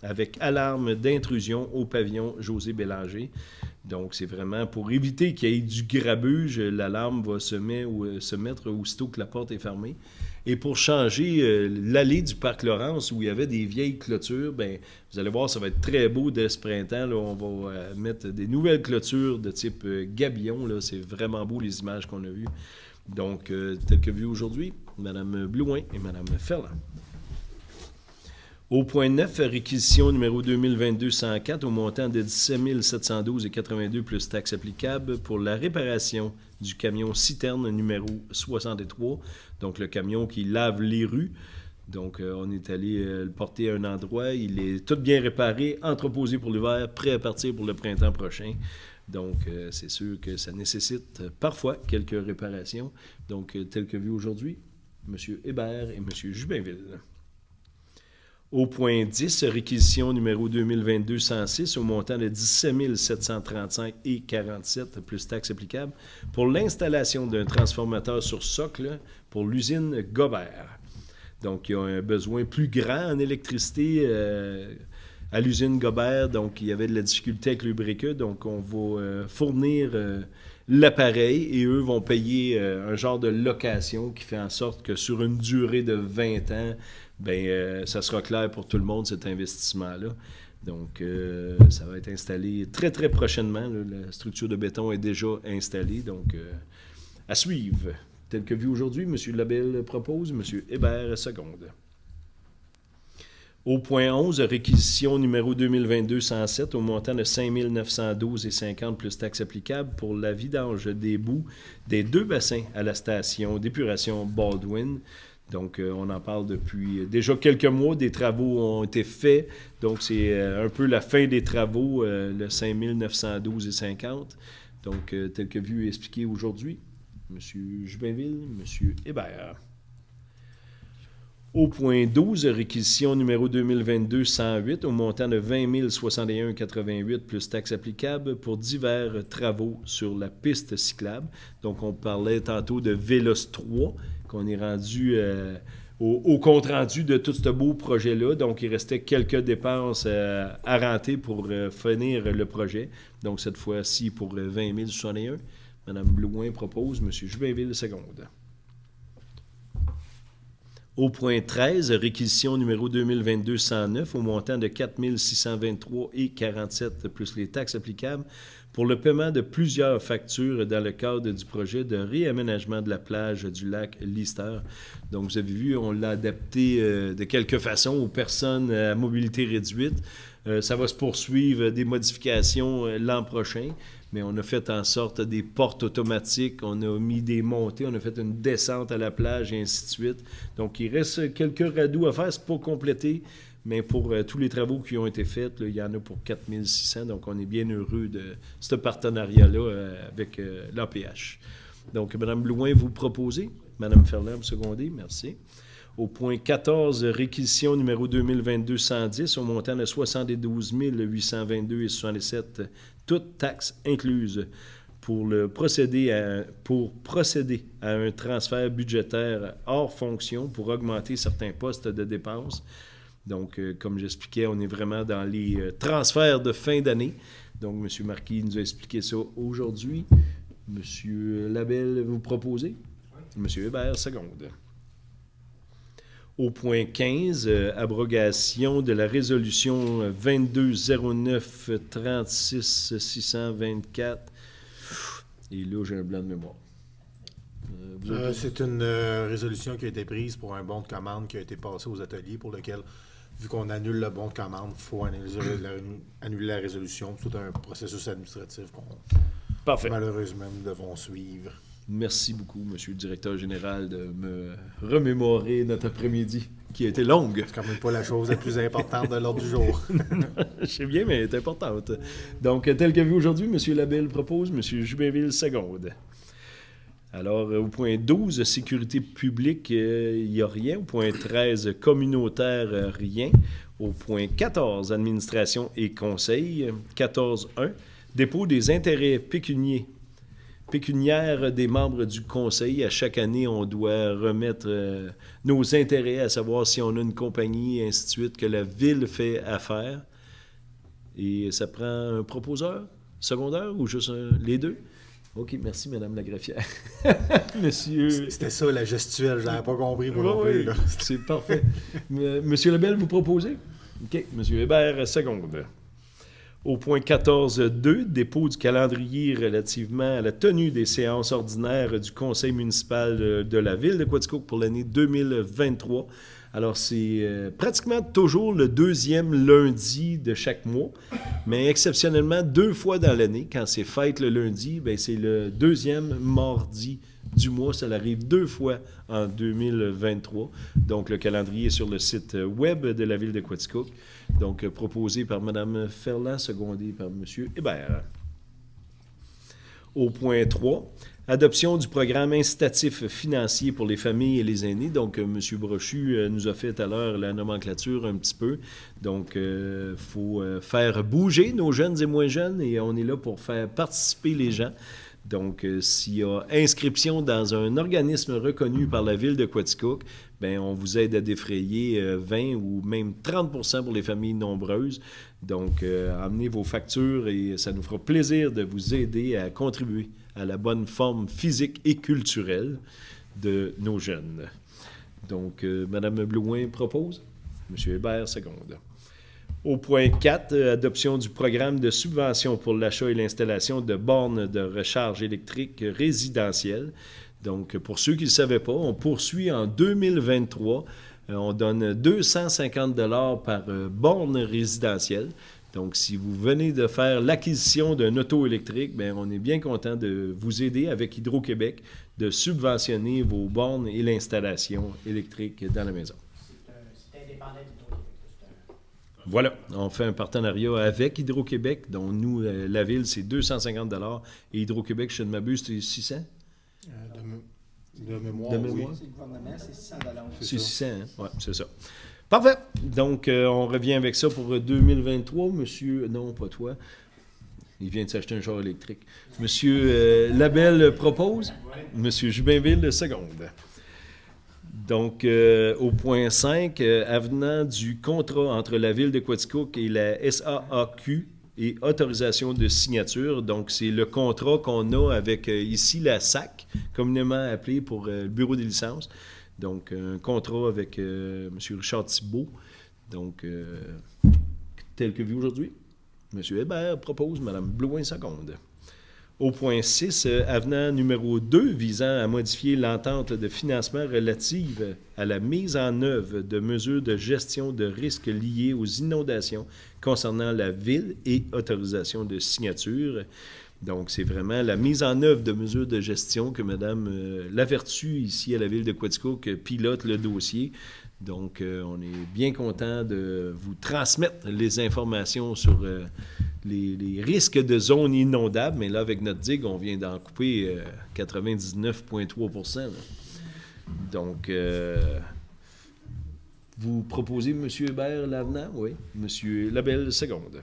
avec alarme d'intrusion au pavillon José Bélanger. Donc, c'est vraiment pour éviter qu'il y ait du grabuge. L'alarme va se mettre aussitôt que la porte est fermée. Et pour changer l'allée du parc Laurence, où il y avait des vieilles clôtures, bien, vous allez voir, ça va être très beau dès ce printemps. Là, on va mettre des nouvelles clôtures de type gabion. Là, c'est vraiment beau, les images qu'on a vues. Donc, tel que vu aujourd'hui, Mme Blouin et Mme Ferland. Au point 9, réquisition numéro 2022-104 au montant de 17 712,82 plus taxes applicables pour la réparation du camion citerne numéro 63, donc le camion qui lave les rues. Donc, on est allé le porter à un endroit. Il est tout bien réparé, entreposé pour l'hiver, prêt à partir pour le printemps prochain. Donc, c'est sûr que ça nécessite parfois quelques réparations. Donc, tel que vu aujourd'hui, M. Hébert et M. Jubinville. Au point 10, réquisition numéro 2022-106 au montant de 17 735,47 plus taxes applicables pour l'installation d'un transformateur sur socle pour l'usine Gobert. Donc, il y a un besoin plus grand en électricité à l'usine Gobert. Donc, il y avait de la difficulté avec le briquet. Donc, on va fournir l'appareil et eux vont payer un genre de location qui fait en sorte que sur une durée de 20 ans, ça sera clair pour tout le monde, cet investissement-là. Donc, ça va être installé très, très prochainement. Là. La structure de béton est déjà installée. Donc, à suivre. Tel que vu aujourd'hui, M. Labelle propose, M. Hébert seconde. Au point 11, réquisition numéro 2022-107 au montant de 5 912,50 plus taxes applicables pour la vidange des boues des 2 bassins à la station d'épuration Baldwin. Donc, on en parle depuis déjà quelques mois. Des travaux ont été faits. Donc, c'est un peu la fin des travaux, le 5 912,50. Donc, tel que vu et expliqué aujourd'hui, M. Jubinville, M. Hébert. Au point 12, réquisition numéro 2022-108 au montant de 20 061,88 plus taxes applicables pour divers travaux sur la piste cyclable. Donc, on parlait tantôt de Vélos 3, qu'on est rendu au compte-rendu de tout ce beau projet-là. Donc, il restait quelques dépenses à renter pour finir le projet. Donc, cette fois-ci, pour 20 061, Mme Blouin propose, M. Jubinville seconde. Au point 13, réquisition numéro 2022-109 au montant de 4 623,47 plus les taxes applicables pour le paiement de plusieurs factures dans le cadre du projet de réaménagement de la plage du lac Lister. Donc, vous avez vu, on l'a adapté de quelque façon aux personnes à mobilité réduite. Ça va se poursuivre des modifications l'an prochain, mais on a fait en sorte des portes automatiques, on a mis des montées, on a fait une descente à la plage et ainsi de suite. Donc, il reste quelques radous à faire, c'est pas complété, mais pour tous les travaux qui ont été faits, là, il y en a pour 4 600, donc on est bien heureux de ce partenariat-là avec l'APH. Donc, Mme Blouin, vous proposez, Mme Ferland, vous secondez, merci. Au point 14, réquisition numéro 2022-110 au montant de 72 822,67, toutes taxes incluses, pour procéder à un transfert budgétaire hors fonction pour augmenter certains postes de dépenses. Donc, comme j'expliquais, on est vraiment dans les transferts de fin d'année. Donc, M. Marquis nous a expliqué ça aujourd'hui. M. Labelle, vous proposez? Oui. M. Hébert, seconde. Au point 15, abrogation de la résolution 2209-36-624. Et là, j'ai un blanc de mémoire. C'est une résolution qui a été prise pour un bon de commande qui a été passé aux ateliers pour lequel, vu qu'on annule le bon de commande, il faut annuler la résolution. C'est tout un processus administratif qu'on malheureusement nous devons suivre. Merci beaucoup, Monsieur le directeur général, de me remémorer notre après-midi, qui a été longue. C'est quand même pas la chose la plus importante de l'ordre du jour. Je sais bien, mais elle est importante. Donc, tel que vu aujourd'hui, M. Labelle propose, M. Jubinville seconde. Alors, au point 12, sécurité publique, il n'y a rien. Au point 13, communautaire, rien. Au point 14, administration et conseil. 14.1, dépôt des intérêts pécuniaires des membres du conseil. À chaque année, on doit remettre nos intérêts, à savoir si on a une compagnie, et ainsi de suite, que la ville fait affaire. Et ça prend un proposeur, secondaire ou juste les deux? OK, merci, Mme la greffière. Monsieur... C'était ça, la gestuelle, je n'avais pas compris moi non plus. Là. C'est parfait. Monsieur Lebel, vous proposez? OK, Monsieur Hébert, seconde. Au point 14.2, dépôt du calendrier relativement à la tenue des séances ordinaires du conseil municipal de la ville de Quaticook pour l'année 2023. Alors, c'est pratiquement toujours le deuxième lundi de chaque mois, mais exceptionnellement 2 fois dans l'année. Quand c'est fête le lundi, bien, c'est le deuxième mardi du mois. Ça arrive 2 fois en 2023. Donc, le calendrier est sur le site web de la ville de Quaticook. Donc, proposé par Mme Ferland, secondé par M. Hébert. Au point 3, adoption du programme incitatif financier pour les familles et les aînés. Donc, M. Brochu nous a fait tout à l'heure la nomenclature un petit peu. Donc, il faut faire bouger nos jeunes et moins jeunes et on est là pour faire participer les gens. Donc, s'il y a inscription dans un organisme reconnu par la ville de Quaticook, bien, on vous aide à défrayer 20 ou même 30% pour les familles nombreuses. Donc, amenez vos factures et ça nous fera plaisir de vous aider à contribuer à la bonne forme physique et culturelle de nos jeunes. Donc, Mme Blouin propose, M. Hébert seconde. Au point 4, adoption du programme de subvention pour l'achat et l'installation de bornes de recharge électrique résidentielles. Donc, pour ceux qui ne le savaient pas, on poursuit en 2023. On donne 250 $ par borne résidentielle. Donc, si vous venez de faire l'acquisition d'un auto électrique, bien, on est bien content de vous aider avec Hydro-Québec de subventionner vos bornes et l'installation électrique dans la maison. C'est indépendant d'Hydro-Québec. Voilà, on fait un partenariat avec Hydro-Québec, dont nous, la ville, c'est 250 $ et Hydro-Québec, je ne m'abuse, c'est 600 de mémoire, de mémoire. oui. C'est le gouvernement, c'est 600 C'est 600, hein? Oui, c'est ça. Parfait. Donc, on revient avec ça pour 2023. Monsieur, non, pas toi. Il vient de s'acheter un char électrique. Monsieur Labelle propose. Monsieur Jubinville, seconde. Donc, au point 5, avenant du contrat entre la Ville de Quaticook et la SAAQ et autorisation de signature. Donc, c'est le contrat qu'on a avec ici la SAC, communément appelé pour le bureau des licences. Donc, un contrat avec M. Richard Thibault. Donc, tel que vu aujourd'hui, M. Hébert propose, Mme Blouin seconde. Au point 6, avenant numéro 2 visant à modifier l'entente de financement relative à la mise en œuvre de mesures de gestion de risques liés aux inondations concernant la ville et autorisation de signature. Donc, c'est vraiment la mise en œuvre de mesures de gestion que Mme Lavertu, ici à la ville de Quaticook, pilote le dossier. Donc, on est bien content de vous transmettre les informations sur les risques de zones inondables. Mais là, avec notre digue, on vient d'en couper 99,3 %. Donc, vous proposez, M. Hébert, l'avenant? Oui. M. Labelle, seconde.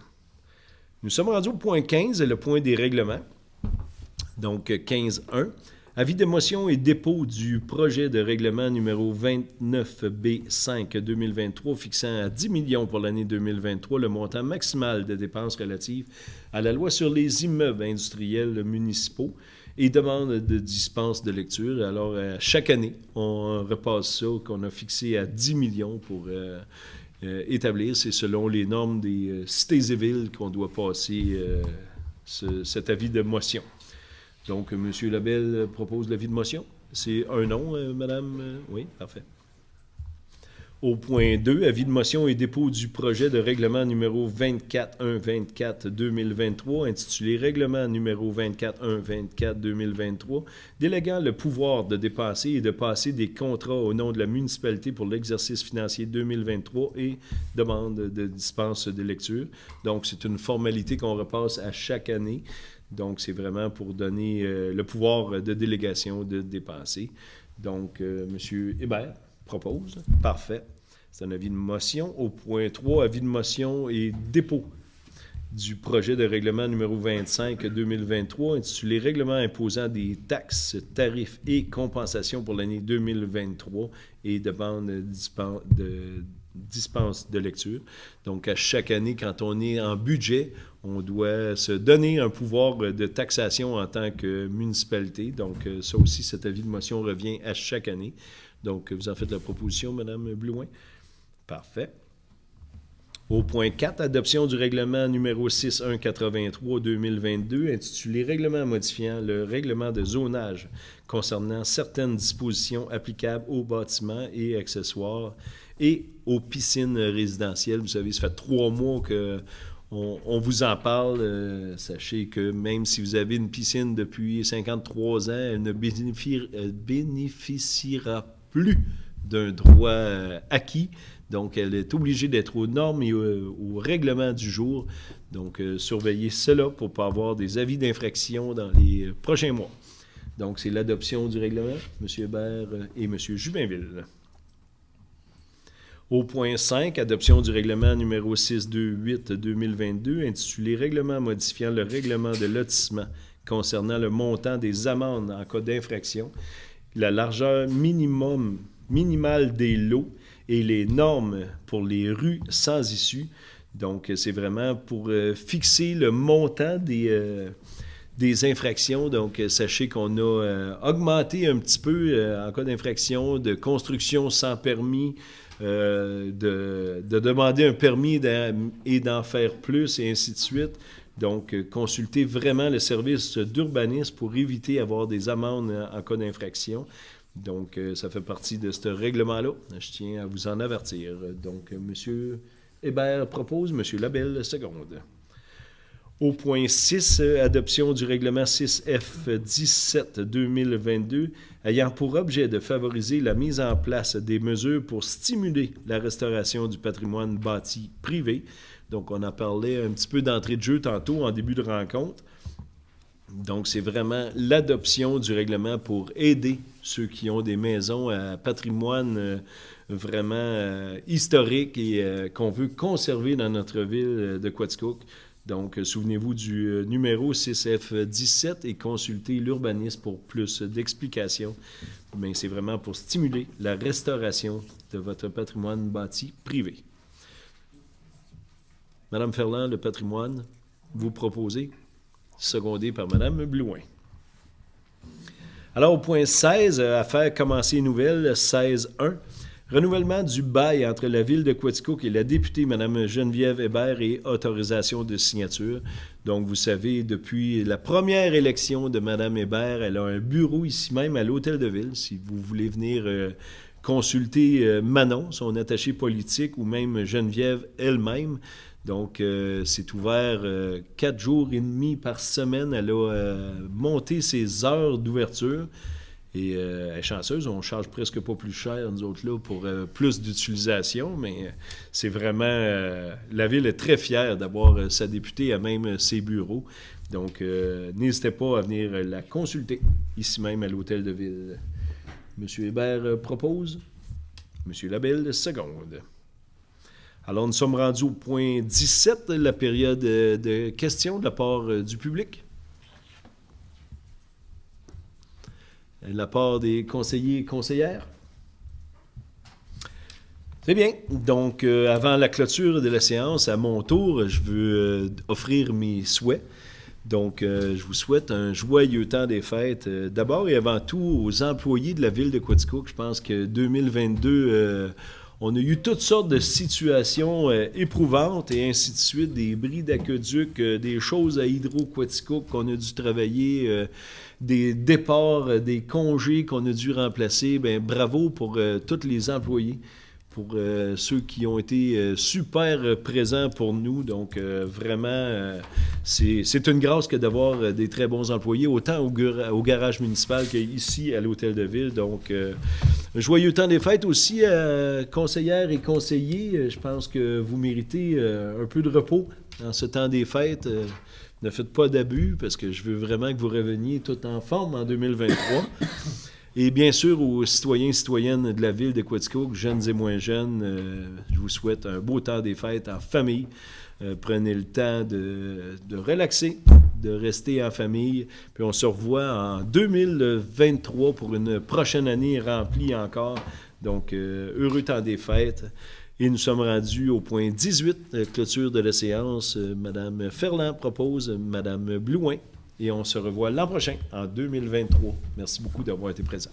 Nous sommes rendus au point 15, le point des règlements. Donc, 15.1. Avis de motion et dépôt du projet de règlement numéro 29B5-2023 fixant à 10 millions pour l'année 2023 le montant maximal de dépenses relatives à la loi sur les immeubles industriels municipaux et demande de dispense de lecture. Alors, chaque année, on repasse ça qu'on a fixé à 10 millions pour établir. C'est selon les normes des cités et villes qu'on doit passer cet avis de motion. Donc, M. Labelle propose l'avis de motion. C'est un nom, madame? Oui, parfait. Au point 2, avis de motion et dépôt du projet de règlement numéro 24.1.24.2023, intitulé Règlement numéro 24.1.24.2023, déléguant le pouvoir de dépasser et de passer des contrats au nom de la municipalité pour l'exercice financier 2023 et demande de dispense de lecture. Donc, c'est une formalité qu'on repasse à chaque année. Donc, c'est vraiment pour donner le pouvoir de délégation de dépenser. Donc, M. Hébert propose. Parfait. C'est un avis de motion. Au point 3, avis de motion et dépôt du projet de règlement numéro 25-2023, intitulé Règlement imposant des taxes, tarifs et compensations pour l'année 2023 et demande de dispense de lecture. Donc, à chaque année, quand on est en budget, on doit se donner un pouvoir de taxation en tant que municipalité. Donc, ça aussi, cet avis de motion revient à chaque année. Donc, vous en faites la proposition, Mme Blouin? Parfait. Au point 4, adoption du règlement numéro 6.1.83/2022, intitulé Règlement modifiant le règlement de zonage concernant certaines dispositions applicables aux bâtiments et accessoires et aux piscines résidentielles. Vous savez, ça fait 3 mois on vous en parle. Sachez que même si vous avez une piscine depuis 53 ans, elle ne bénéficiera plus d'un droit acquis. Donc, elle est obligée d'être aux normes et au règlement du jour. Donc, surveillez cela pour ne pas avoir des avis d'infraction dans les prochains mois. Donc, c'est l'adoption du règlement, M. Hébert et M. Jubinville. Au point 5, adoption du règlement numéro 628-2022, intitulé « Règlement modifiant le règlement de lotissement concernant le montant des amendes en cas d'infraction, la largeur minimale des lots et les normes pour les rues sans issue. » Donc, c'est vraiment pour fixer le montant des infractions. Donc, sachez qu'on a augmenté un petit peu en cas d'infraction de construction sans permis, de demander un permis et d'en faire plus, et ainsi de suite. Donc, consultez vraiment le service d'urbanisme pour éviter d'avoir des amendes en cas d'infraction. Donc, ça fait partie de ce règlement-là. Je tiens à vous en avertir. Donc, M. Hébert propose, M. Labelle seconde. Au point 6, adoption du règlement 6F17-2022, ayant pour objet de favoriser la mise en place des mesures pour stimuler la restauration du patrimoine bâti privé. Donc, on en parlait un petit peu d'entrée de jeu tantôt en début de rencontre. Donc, c'est vraiment l'adoption du règlement pour aider ceux qui ont des maisons à patrimoine vraiment historique et qu'on veut conserver dans notre ville de Quaticook. Donc, souvenez-vous du numéro 6F17 et consultez l'urbanisme pour plus d'explications. Mais c'est vraiment pour stimuler la restauration de votre patrimoine bâti privé. Madame Ferland, le patrimoine, vous proposez, secondé par Madame Blouin. Alors, au point 16, affaire commencée nouvelle, 16.1, renouvellement du bail entre la Ville de Quaticook et la députée Mme Geneviève Hébert et autorisation de signature. Donc, vous savez, depuis la première élection de Mme Hébert, elle a un bureau ici même à l'Hôtel de Ville. Si vous voulez venir consulter Manon, son attaché politique, ou même Geneviève elle-même. Donc, c'est ouvert 4 jours et demi par semaine. Elle a monté ses heures d'ouverture. Et elle est chanceuse, on ne charge presque pas plus cher, nous autres, là, pour plus d'utilisation, mais c'est vraiment... la Ville est très fière d'avoir sa députée à même ses bureaux. Donc, n'hésitez pas à venir la consulter, ici même à l'Hôtel de Ville. M. Hébert propose, M. Labelle seconde. Alors, nous sommes rendus au point 17, la période de questions de la part du public. De la part des conseillers et conseillères. C'est bien. Donc, avant la clôture de la séance, à mon tour, je veux offrir mes souhaits. Donc, je vous souhaite un joyeux temps des fêtes. D'abord et avant tout, aux employés de la Ville de Quaticook. Je pense que 2022... on a eu toutes sortes de situations éprouvantes et ainsi de suite, des bris d'aqueduc, des choses à Hydro-Quaticook qu'on a dû travailler, des départs, des congés qu'on a dû remplacer. Bien, bravo pour tous les employés, pour ceux qui ont été super présents pour nous. Donc, vraiment, c'est une grâce que d'avoir des très bons employés, autant au garage municipal qu'ici à l'Hôtel de Ville. Donc, joyeux temps des fêtes aussi, conseillères et conseillers. Je pense que vous méritez un peu de repos en ce temps des fêtes. Ne faites pas d'abus parce que je veux vraiment que vous reveniez tout en forme en 2023. Et bien sûr, aux citoyens et citoyennes de la Ville de Quaticook, jeunes et moins jeunes, je vous souhaite un beau temps des fêtes en famille. Prenez le temps de relaxer, de rester en famille. Puis on se revoit en 2023 pour une prochaine année remplie encore. Donc, heureux temps des fêtes. Et nous sommes rendus au point 18, clôture de la séance. Madame Ferland propose, Madame Blouin. Et on se revoit l'an prochain, en 2023. Merci beaucoup d'avoir été présent.